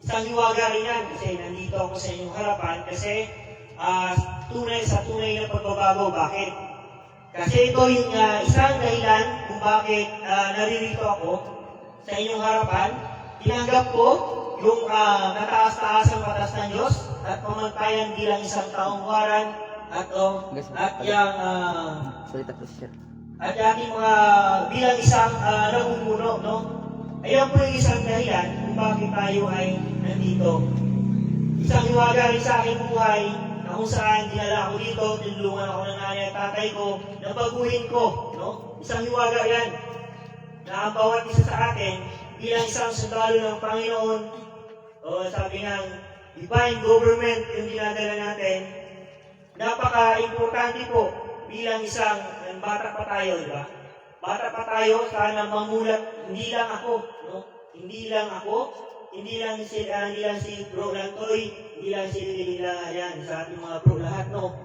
Isang hiwaga rin yan kasi nandito ako sa inyong harapan kasi tunay na pagbabago. Bakit? Kasi ito yung isang dahilan kung bakit naririto ako sa inyong harapan. Tinanggap ko yung nataas-taas ang batas ng Diyos at pamantayan bilang isang taong huwaran at ating mga bilang isang namumuno, no? Ayan po yung isang dahilan kung bakit tayo ay nandito. Isang hiwaga rin sa aking buhay na kung saan dinala ako dito, tinulungan ako ng nanay at tatay ko, nabaguhin ko, no? Isang hiwaga yan na ang bawat isa sa atin bilang isang sundalo ng Panginoon, o sabi ng divine government yung dinadala natin, napaka-importante po bilang isang bata pa tayo, di ba? Bata pa tayo, sana mamulat, hindi lang ako, no? Hindi lang si Bro Lantoy, hindi lang si yan, sa ating mga bro lahat, no?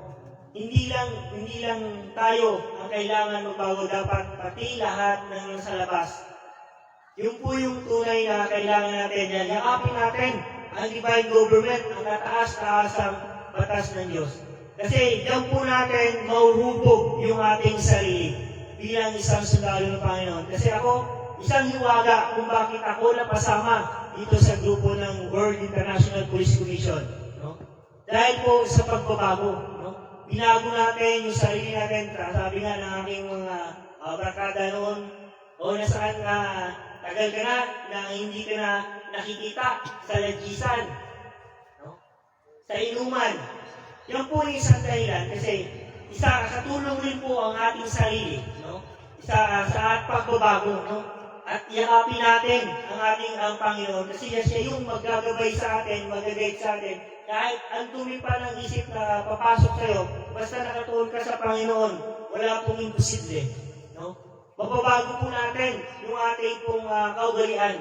Hindi lang tayo ang kailangan magbago, dapat pati lahat ng nasa labas. Yung po yung tunay na kailangan natin yan. Yakapin natin ang divine government, ang kataas-taasang batas ng Diyos. Kasi diyan po natin mauhubog yung ating sarili bilang isang sundalo ng Panginoon. Kasi ako, isang hiwaga kung bakit ako napasama dito sa grupo ng World International Police Commission. No? Dahil po sa pagbabago. No? Binago natin yung sarili natin. Sabi nga ng aking mga barkada noon, o nasaan tagal ka na hindi ka na nakikita sa lagisan, no? Sa inuman. Yan po yung isang dahilan kasi katulong rin po ang ating sarili, no? Sa pagbabago, no? At yakapin natin ang Panginoon kasi siya yung maggagabay sa atin, mag-guide sa atin. Kahit ang dumi pa ng isip na papasok sa'yo, basta nakatuon ka sa Panginoon, wala pong imposible, no? Mababago po natin yung ating pong kaugalian.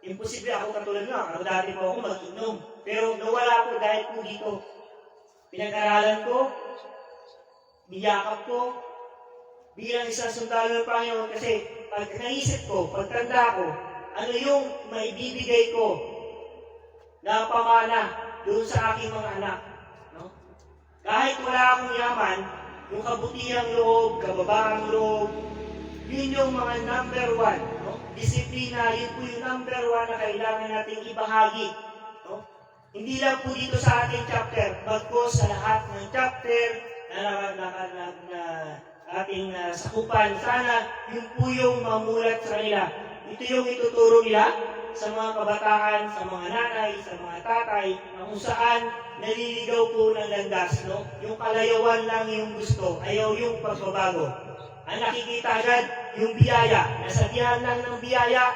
Imposible ako katulad nga, dati po ako mag-inom. Pero nawala ko dahil po dito. Pinag-aralan ko, niyakap ko, bilang isang sundalo ng Panginoon kasi pag naisip ko, pagtanda ko, ano yung maibibigay ko na pamana doon sa aking mga anak. No? Kahit wala akong yaman, yung kabutihang loob, kababaang loob, yun yung mga number one. No? Disiplina, yun po yung number one na kailangan nating ibahagi. No? Hindi lang po dito sa ating chapter, bagkus sa lahat ng chapter na ating sakupan. Sana yun po yung mamulat sa kanila. Ito yung ituturo nila sa mga kabataan, sa mga nanay, sa mga tatay, na kung saan naliligaw po ng landas. No? Yung kalayawan lang yung gusto, ayaw yung pagbabago. Ang nakikita agad, yung biyaya. Nasabihan lang ng biyaya.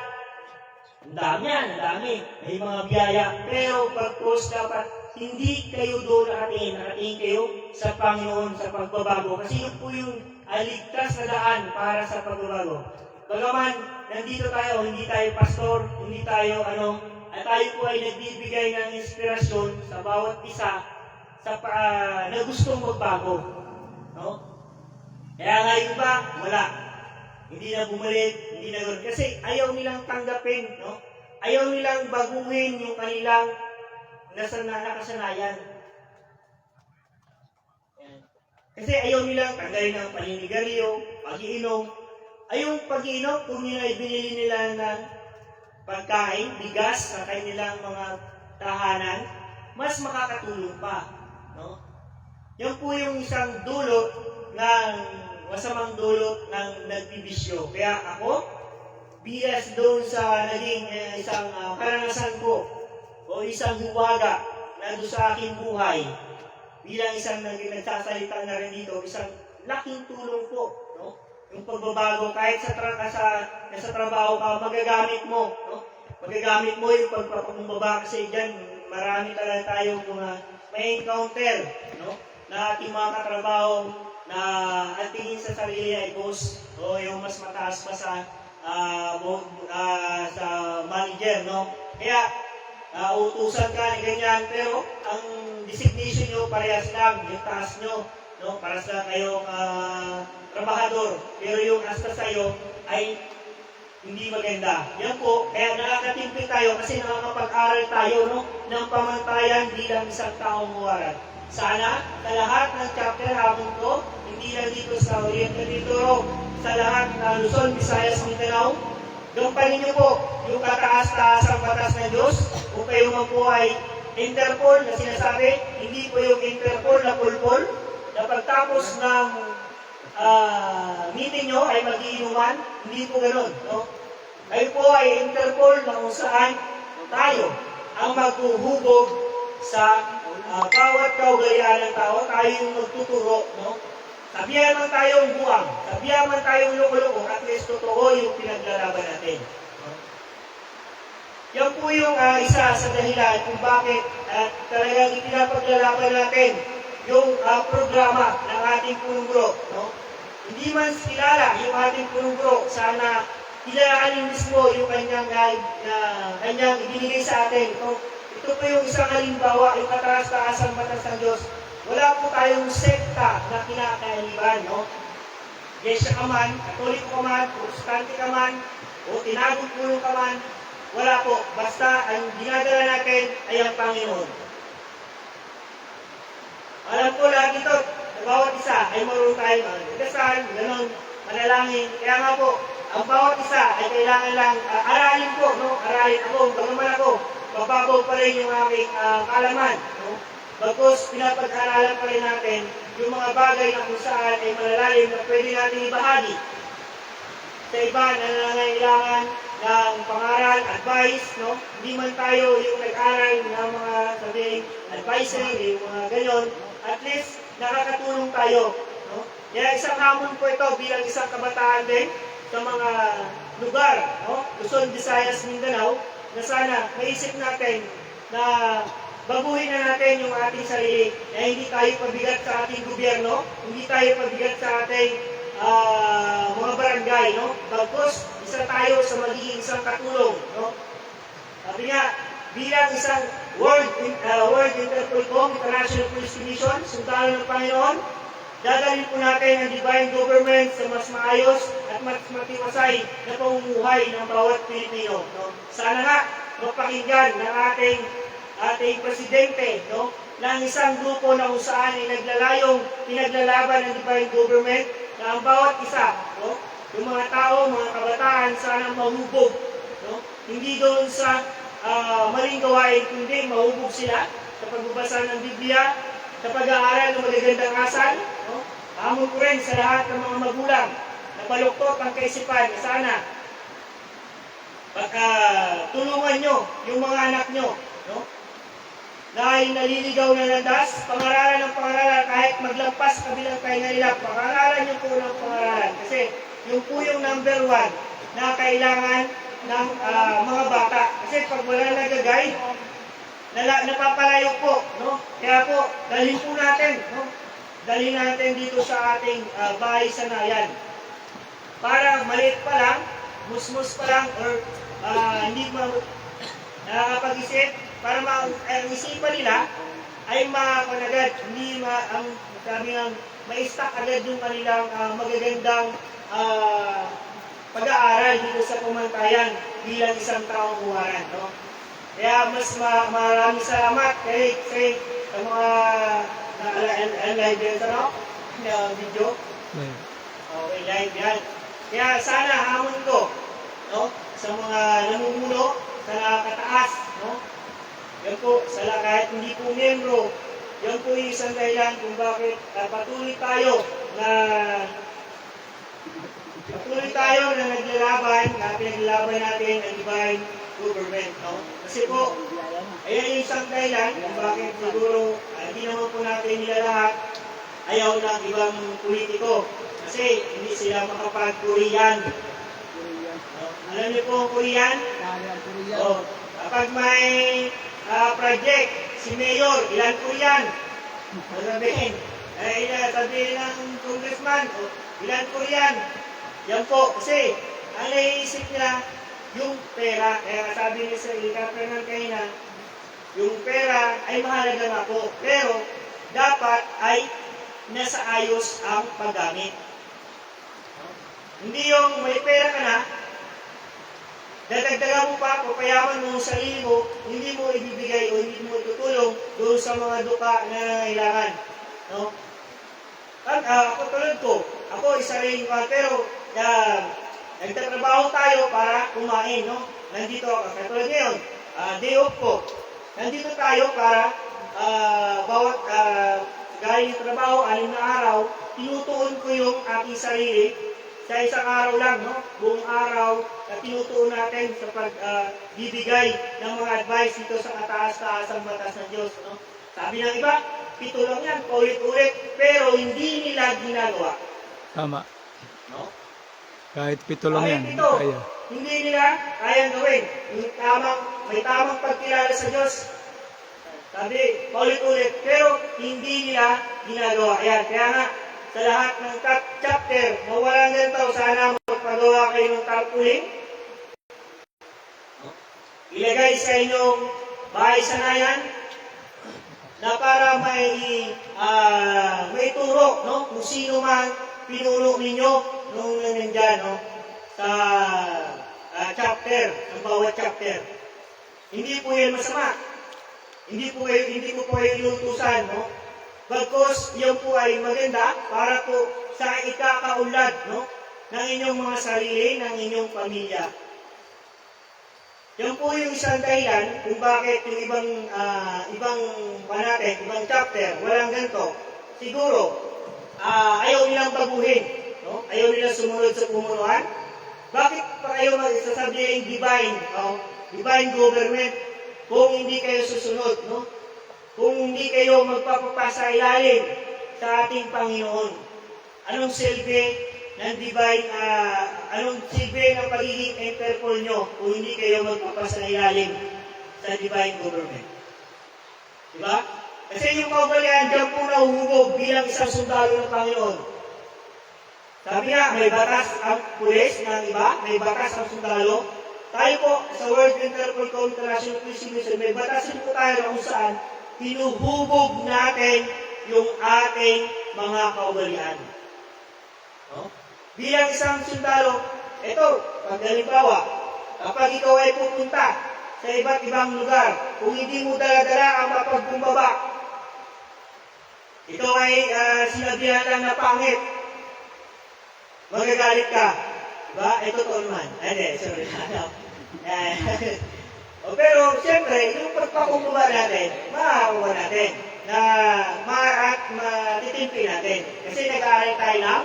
Ang dami yan, ang dami. May mga biyaya. Pero pagkos dapat hindi kayo doon nakatingin kayo sa Panginoon, sa pagbabago. Kasi yun po yung aligtas na daan para sa pagbabago. Bagaman, nandito tayo, hindi tayo pastor, hindi tayo at tayo po ay nagbibigay ng inspirasyon sa bawat isa na gustong magbago. No? Kaya nga yung iba, wala. Hindi na bumalik, hindi na gano'n. Kasi ayaw nilang tanggapin, no? Ayaw nilang baguhin yung kanilang nakasanayan. Kasi ayaw nilang tanggalin ang paninigarilyo, pag-iinom. Ayong pag-iinom, kung nila ibinili nila ng pagkain, bigas sa kanilang mga tahanan, mas makakatulong pa, no? Yan po yung isang dulot ng masamang dulot ng nagbibisyo. Kaya ako, bilas doon sa naging isang karanasan ko o isang huwaga na doon sa aking buhay, bilang isang nagsasalita na rin dito, isang laking tulong po, no? Yung pagbabago, kahit nasa trabaho ka, magagamit mo, no? Magagamit mo yung pagpapakubaba kasi dyan, marami talaga tayong mga may encounter, no? Na ating mga katrabaho na ang tingin sa sarili ay boss o yung mas mataas pa sa manager, no? Kaya utusan ka na ganyan, pero ang designation nyo parehas lang, yung taas nyo, no? Para sa kayong trabahador, pero yung hasta sa'yo ay hindi maganda. Yan po, kaya nakakatimpi tayo kasi nakakapag-aral tayo, no, ng pamantayan bilang isang taong huwaran. Sana sa lahat ng chapter habang ko, hindi lang dito sa Oriental Mindoro, sa lahat ng Luzon, Visayas, Mindanao, gampanin niyo po yung kataas-taasang batas ng Diyos. Kung kayo man po ay Interpol na sinasabi, hindi po yung Interpol na pulpol, na pagtapos ng meeting nyo ay mag-iinuman, hindi po ganun. No? Kayo po ay Interpol na kung saan tayo ang maghuhubog sa bawat kaugalian ng tao, tayo yung magtuturo. No? Sabihan man tayong buwang, sabihan man tayong loko-loko, at least totoo yung pinaglalaban natin. No? Yan po yung isa sa dahilan kung bakit talagang ipinapaglalaban natin yung programa ng ating punong guro. No? Hindi man kilala yung ating punong guro, sana kilalanin mismo yung kanyang guide na kanyang ibinigay sa atin. Ito po yung isang halimbawa, yung kataas-taasang batas ng Diyos. Wala po tayong sekta na kinakaaliban. No? Iglesia ka man, Katoliko ka man, Protestante ka man, o tinagong punong ka man, wala po. Basta ang ginadala natin ay ang Panginoon. Alam ko lahat ito, bawat isa ay marunong tayo magdasal, gano'n, manalangin. Kaya nga po, ang bawat isa ay kailangan lang aralin ko, no? Aralin ako, bagaman ako, mababaw pa rin yung aming kaalaman. No? Bagkus, pinapag-aralan pa rin natin yung mga bagay na kung saan ay malalalim na pwede natin ibahagi sa iba na nangangailangan ng pangaral, advice, no? Hindi man tayo yung nag-aral ng mga sabing advisory, yung mga ganyan, at least nakakatulong tayo. No? Kaya isang hamon po ito bilang isang kabataan din sa mga lugar, no? Luzon, Visayas, Mindanao, na sana maisip natin na baguhin na natin yung ating sarili, na hindi tayo pabigat sa ating gobyerno, hindi tayo pabigat sa ating mga barangay, no? Bagkus, isa tayo sa magiging isang katulong, no? Sabi nga, bilang isang World Interpol International Police Commission, sundalo ng Panginoon, dadalhin po natin ang divine government sa mas maayos at mas matiwasay na pamumuhay ng bawat Pilipino. No? Sana nga, mapakinggan ng ating presidente, no? ng isang grupo na kung saan ay naglalayong pinaglalaban ng divine government, na ang bawat isa, no? yung mga tao, mga kabataan, sana mahubog. No? Hindi doon sa maling gawain, kundi mahubog sila sa pagbabasa ng Biblia, sa pag-aaral ng magagandang asal. No? Hamon ko rin sa lahat ng mga magulang na baluktot ang kaisipan na sana tulungan nyo yung mga anak nyo. No? Dahil naliligaw na landas, pangaralan ng pangaralan, kahit maglampas kabilang tainga nila, pangaralan nyo po ng pangaralan. Kasi yung po yung number 1 na kailangan ng mga bata. Kasi pag wala nag-guide, napapalayo po. No? Kaya po, dalhin po natin. No? Dalhin natin dito sa ating bahay sanayan. Para maliit pa lang, musmus pa lang, or hindi nakakapag-isip, para ang isipan nila ay makanagad, hindi sabi nga, ma-stack agad yung kanilang magagandang pag-aaral dito sa pamantayan bilang isang taong huwaran. No? Kaya mas maraming salamat kay sa mga live yan sa video. Okay, live yan. Kaya sana hamon ko, no? sa mga namumuno, sa nakakataas, no? Yan po, kahit hindi po membro, yan po yung isang dahilan kung bakit patuloy tayo na naglalaban, na pinaglalaban natin ang divine government. No? Kasi po, ayan yung isang dahilan kung bakit siguro hindi naman po natin nila lahat ayaw ng ibang politiko. Kasi hindi sila makapag-Korean. No? Alam niyo po ang Korean? Oh, kapag may project, si Mayor, ilan Korean? Sabihin ng congressman, ilan Korean? Yan po, kasi ang naiisip nila yung pera. Kaya sabi niya sa Ika Fernand kanina, yung pera ay mahalaga nga po, pero dapat ay nasa ayos ang paggamit. Hindi yung may pera ka na, dadagdagan mo pa, papayaman mo sa sarili mo, hindi mo ibibigay o hindi mo tutulong doon sa mga duka na nangailangan. No? Ako tulad ko, ako isa rin, pero nagtatrabaho tayo para kumain. No? Nandito ako, katulad ngayon, day off ko. Nandito tayo para bawat galing ng trabaho, 6 na araw, tinutuon ko yung aking sarili sa isang araw lang, no? Buong araw na tinutuon natin sa pagbibigay ng mga advice dito sa kataas-taasang batas ng Diyos. No? Sabi ng iba, 7 lang yan, paulit-ulit, pero hindi nila ginagawa. Tama. No? Kahit 7 lang yan. Kahit 7, Kaya. hindi nila kayang gawin. May tamang pagkilala sa Diyos. Sabi, paulit-ulit, pero hindi nila ginagawa. Ayan, kaya nga, sa lahat ng chapter na walang ganito, sana magpagawa kayo ng tarpaulin. Ilagay sa inyong bahay sanayan na para may turo, no? Kung sino man pinuno ninyo nung nandyan, no? Sa chapter, ng bawat chapter. Hindi po yan masama. Hindi po kayo inutusan, no? Bagkus, yan po ay maganda para po sa ikakaunlad, no? Ng inyong mga sarili, ng inyong pamilya. Yan po yung isang dahilan kung bakit yung ibang chapter, walang ganito. Siguro, ayaw nilang baguhin, no? Ayaw nilang sumunod sa pumunuan. Bakit pa kayo magsasabihin divine government kung hindi kayo susunod, no? Kung hindi kayo magpapapasa ilalim sa ating Panginoon? Anong silbi ng anong silbi ng pagiging Interpol nyo kung hindi kayo magpapasa ilalim sa divine government? Diba? Kasi yung kaugalian dyan po nahuhubog bilang isang sundalo ng Panginoon. Sabi nga, may batas ang pulis ng iba, may batas ang sundalo. Tayo po, sa World Interpol Code International Police Mission, may batas po tayo kung saan hinuhubog natin yung ating mga kaugalian. No? Bilang isang sundalo, ito, pag halimbawa, kapag ikaw ay pupunta sa iba't ibang lugar, kung hindi mo dala-dala ang mapagbumbaba, ikaw ay sinabihan lang na pangit, magagalit ka. Diba? Ito to naman. Hindi, sorry. Pero, siyempre, yung pagpakukuha natin, makakuha natin na matitimpi natin. Kasi nag-aaral tayo ng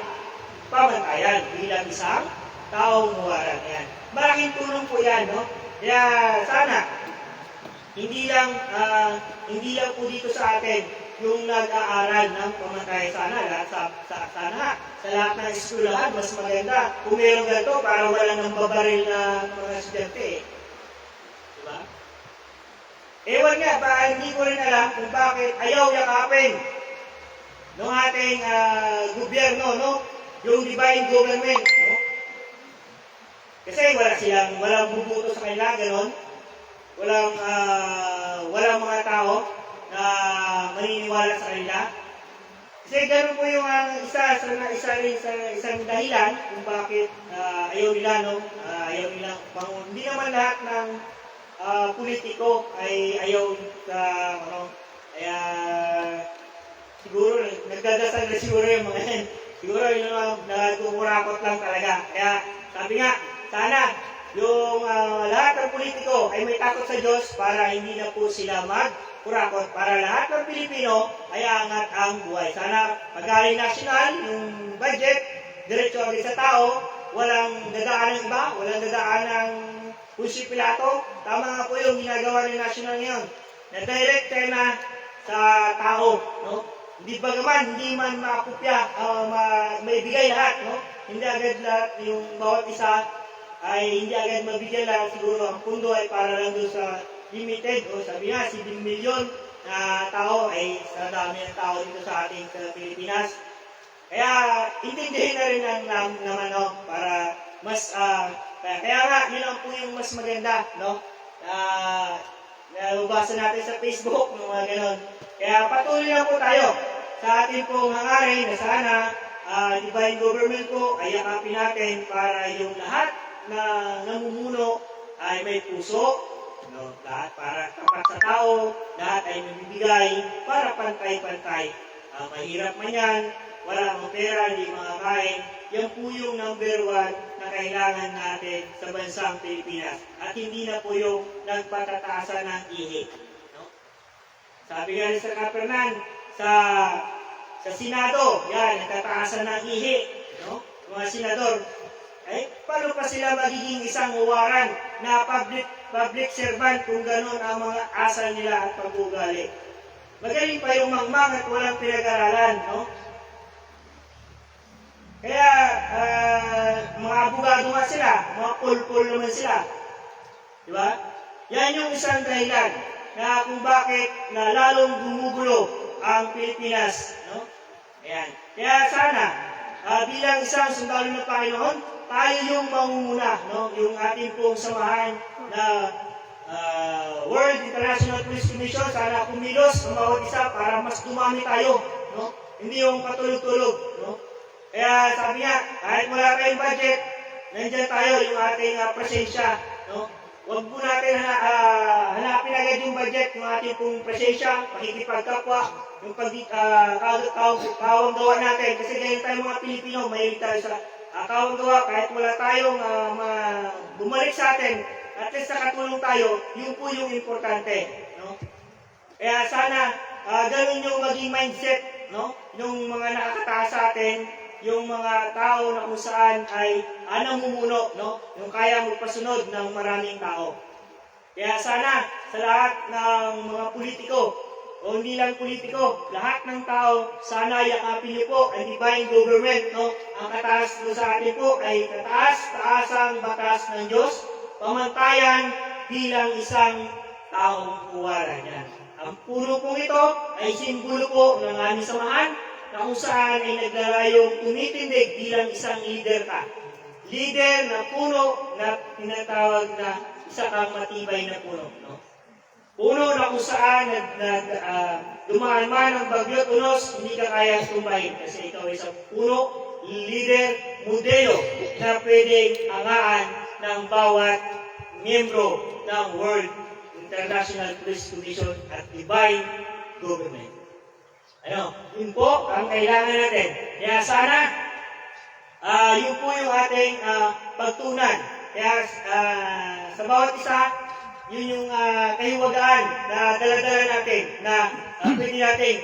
pamantayan bilang isang taong huwaran. Yan. Malaking tulong po yan, no? Kaya sana, hindi lang po dito sa atin yung nag-aaral ng pamantayan. Sana sa lahat ng eskwelahan, mas maganda. Kung meron ganito, para walang nang babaril na mga estudyante. Diba? Ewan nga, hindi ko rin alam kung bakit ayaw yakapin ng ating gobyerno, no? Yung divine government, no? Kasi walang bubuto sa kanila, ganon. Walang mga tao na maniniwala sa kanila. Kasi gano'n po yung isang dahilan kung bakit ayaw nila, no? Ayaw nilang Pangulo. Hindi naman lahat ng politiko ay ayaw sa, kaya siguro, nagdadasal na siguro yung mga yan. Siguro yung nagkukurakot lang talaga. Kaya sabi nga, sana yung lahat ng politiko ay may takot sa Diyos para hindi na po sila kurakot para lahat ng Pilipino ay angat ang buhay. Sana pag-aari nasyonal, yung budget, diretso agad sa tao, walang dadaan ng iba, walang dadaan ng Punsyo Pilato. Tama nga po yung ginagawa ng nasyonal ngayon. Na-direct na sa tao. No? Hindi man makupya, may bigay lahat. No? Hindi agad lahat, yung bawat isa ay hindi agad mabigyan lahat. Siguro ang pundo ay para lang doon sa limited o sabi nga, 7 milyon na tao ay sa dami ng tao dito sa ating sa Pilipinas. Kaya intindihin na rin naman no, para mas kaya nga yun ang po yung mas maganda no. nababasa natin sa Facebook, mga ganon. Kaya patuloy lang po tayo sa ating pong hangarin na sana divine government po ay yakapin natin para yung lahat na namumuno ay may puso, no? Lahat para tapat sa tao, lahat ay mabibigay para pantay-pantay. Mahirap man yan, wala mong pera, hindi makakain. Yan po yung number 1 na kailangan natin sa bansang Pilipinas. At hindi na po yung nagpatataasan ng ihi. No? Sabi nga ni Sir Kapernan, sa Senado, yan, nagtataasan ng ihi. No? Mga senador, paano pa sila magiging isang huwaran na public servant kung gano'n ang mga asal nila at pag-ugali? Magaling pa yung mangmang at walang pinag-aralan, no? Kaya, mga abogado nga sila, mga pulpul naman sila. Di ba? Yan yung isang dahilan na kung bakit na lalong gumugulo ang Pilipinas, no? Ayan. Kaya sana, bilang isang sundalo ng Panginoon, tayo yung mangunguna, no? Yung ating pong samahan na World International Police Commission, sana kumilos ang bawat isa para mas dumami tayo, no? Hindi yung patulog-tulog, no? Kaya sabi nga, kahit wala tayong budget, nandiyan tayo yung ating presensya, no? Huwag po natin hanapin agad yung budget ng ating pong presensya, pakikipagkapwa, yung kawang gawa natin. Kasi ganyan tayo mga Pilipino, mahilig tayo sa kawang gawa, kahit wala tayong bumalik sa atin, at least nakatulong tayo, yun po yung importante. No? Kaya sana, ganun yung maging mindset, no? Yung mga nakakataas sa atin, yung mga tao na kung saan ay namumuno, no? Yung kaya magpasunod ng maraming tao. Kaya sana, sa lahat ng mga politiko, o hindi lang politiko, lahat ng tao, sana yakapin niyo po ang divine government, no? Ang kataas po sa atin po ay kataas-taasang batas ng Diyos, pamantayan bilang isang taong huwaran yan. Ang puno pong ito ay simbolo po ng aming samahan na kung saan ay naglalayong tumitindig bilang isang leader ka. Leader na puno na tinatawag na isa kang matibay na puno. No? Puno na kung saan dumaan man ang bagyo tunos, hindi ka kaya tumbahin kasi ikaw ay isang puno, leader, modelo na pwedeng angaan ng bawat miyembro ng World International Police Commission at Divine Government. Yun po ang kailangan natin. Kaya sana, yun po yung ating pagtunan. Kaya sa bawat isa, yun yung kahiwagaan na daladala natin na pwede natin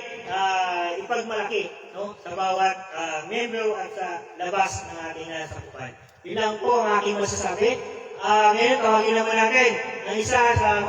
ipagmalaki, no? Sa bawat membro at sa labas ng ating nasakupan. Yun lang po ang aking masasabi. Ngayon, tawagin naman natin ang isa sa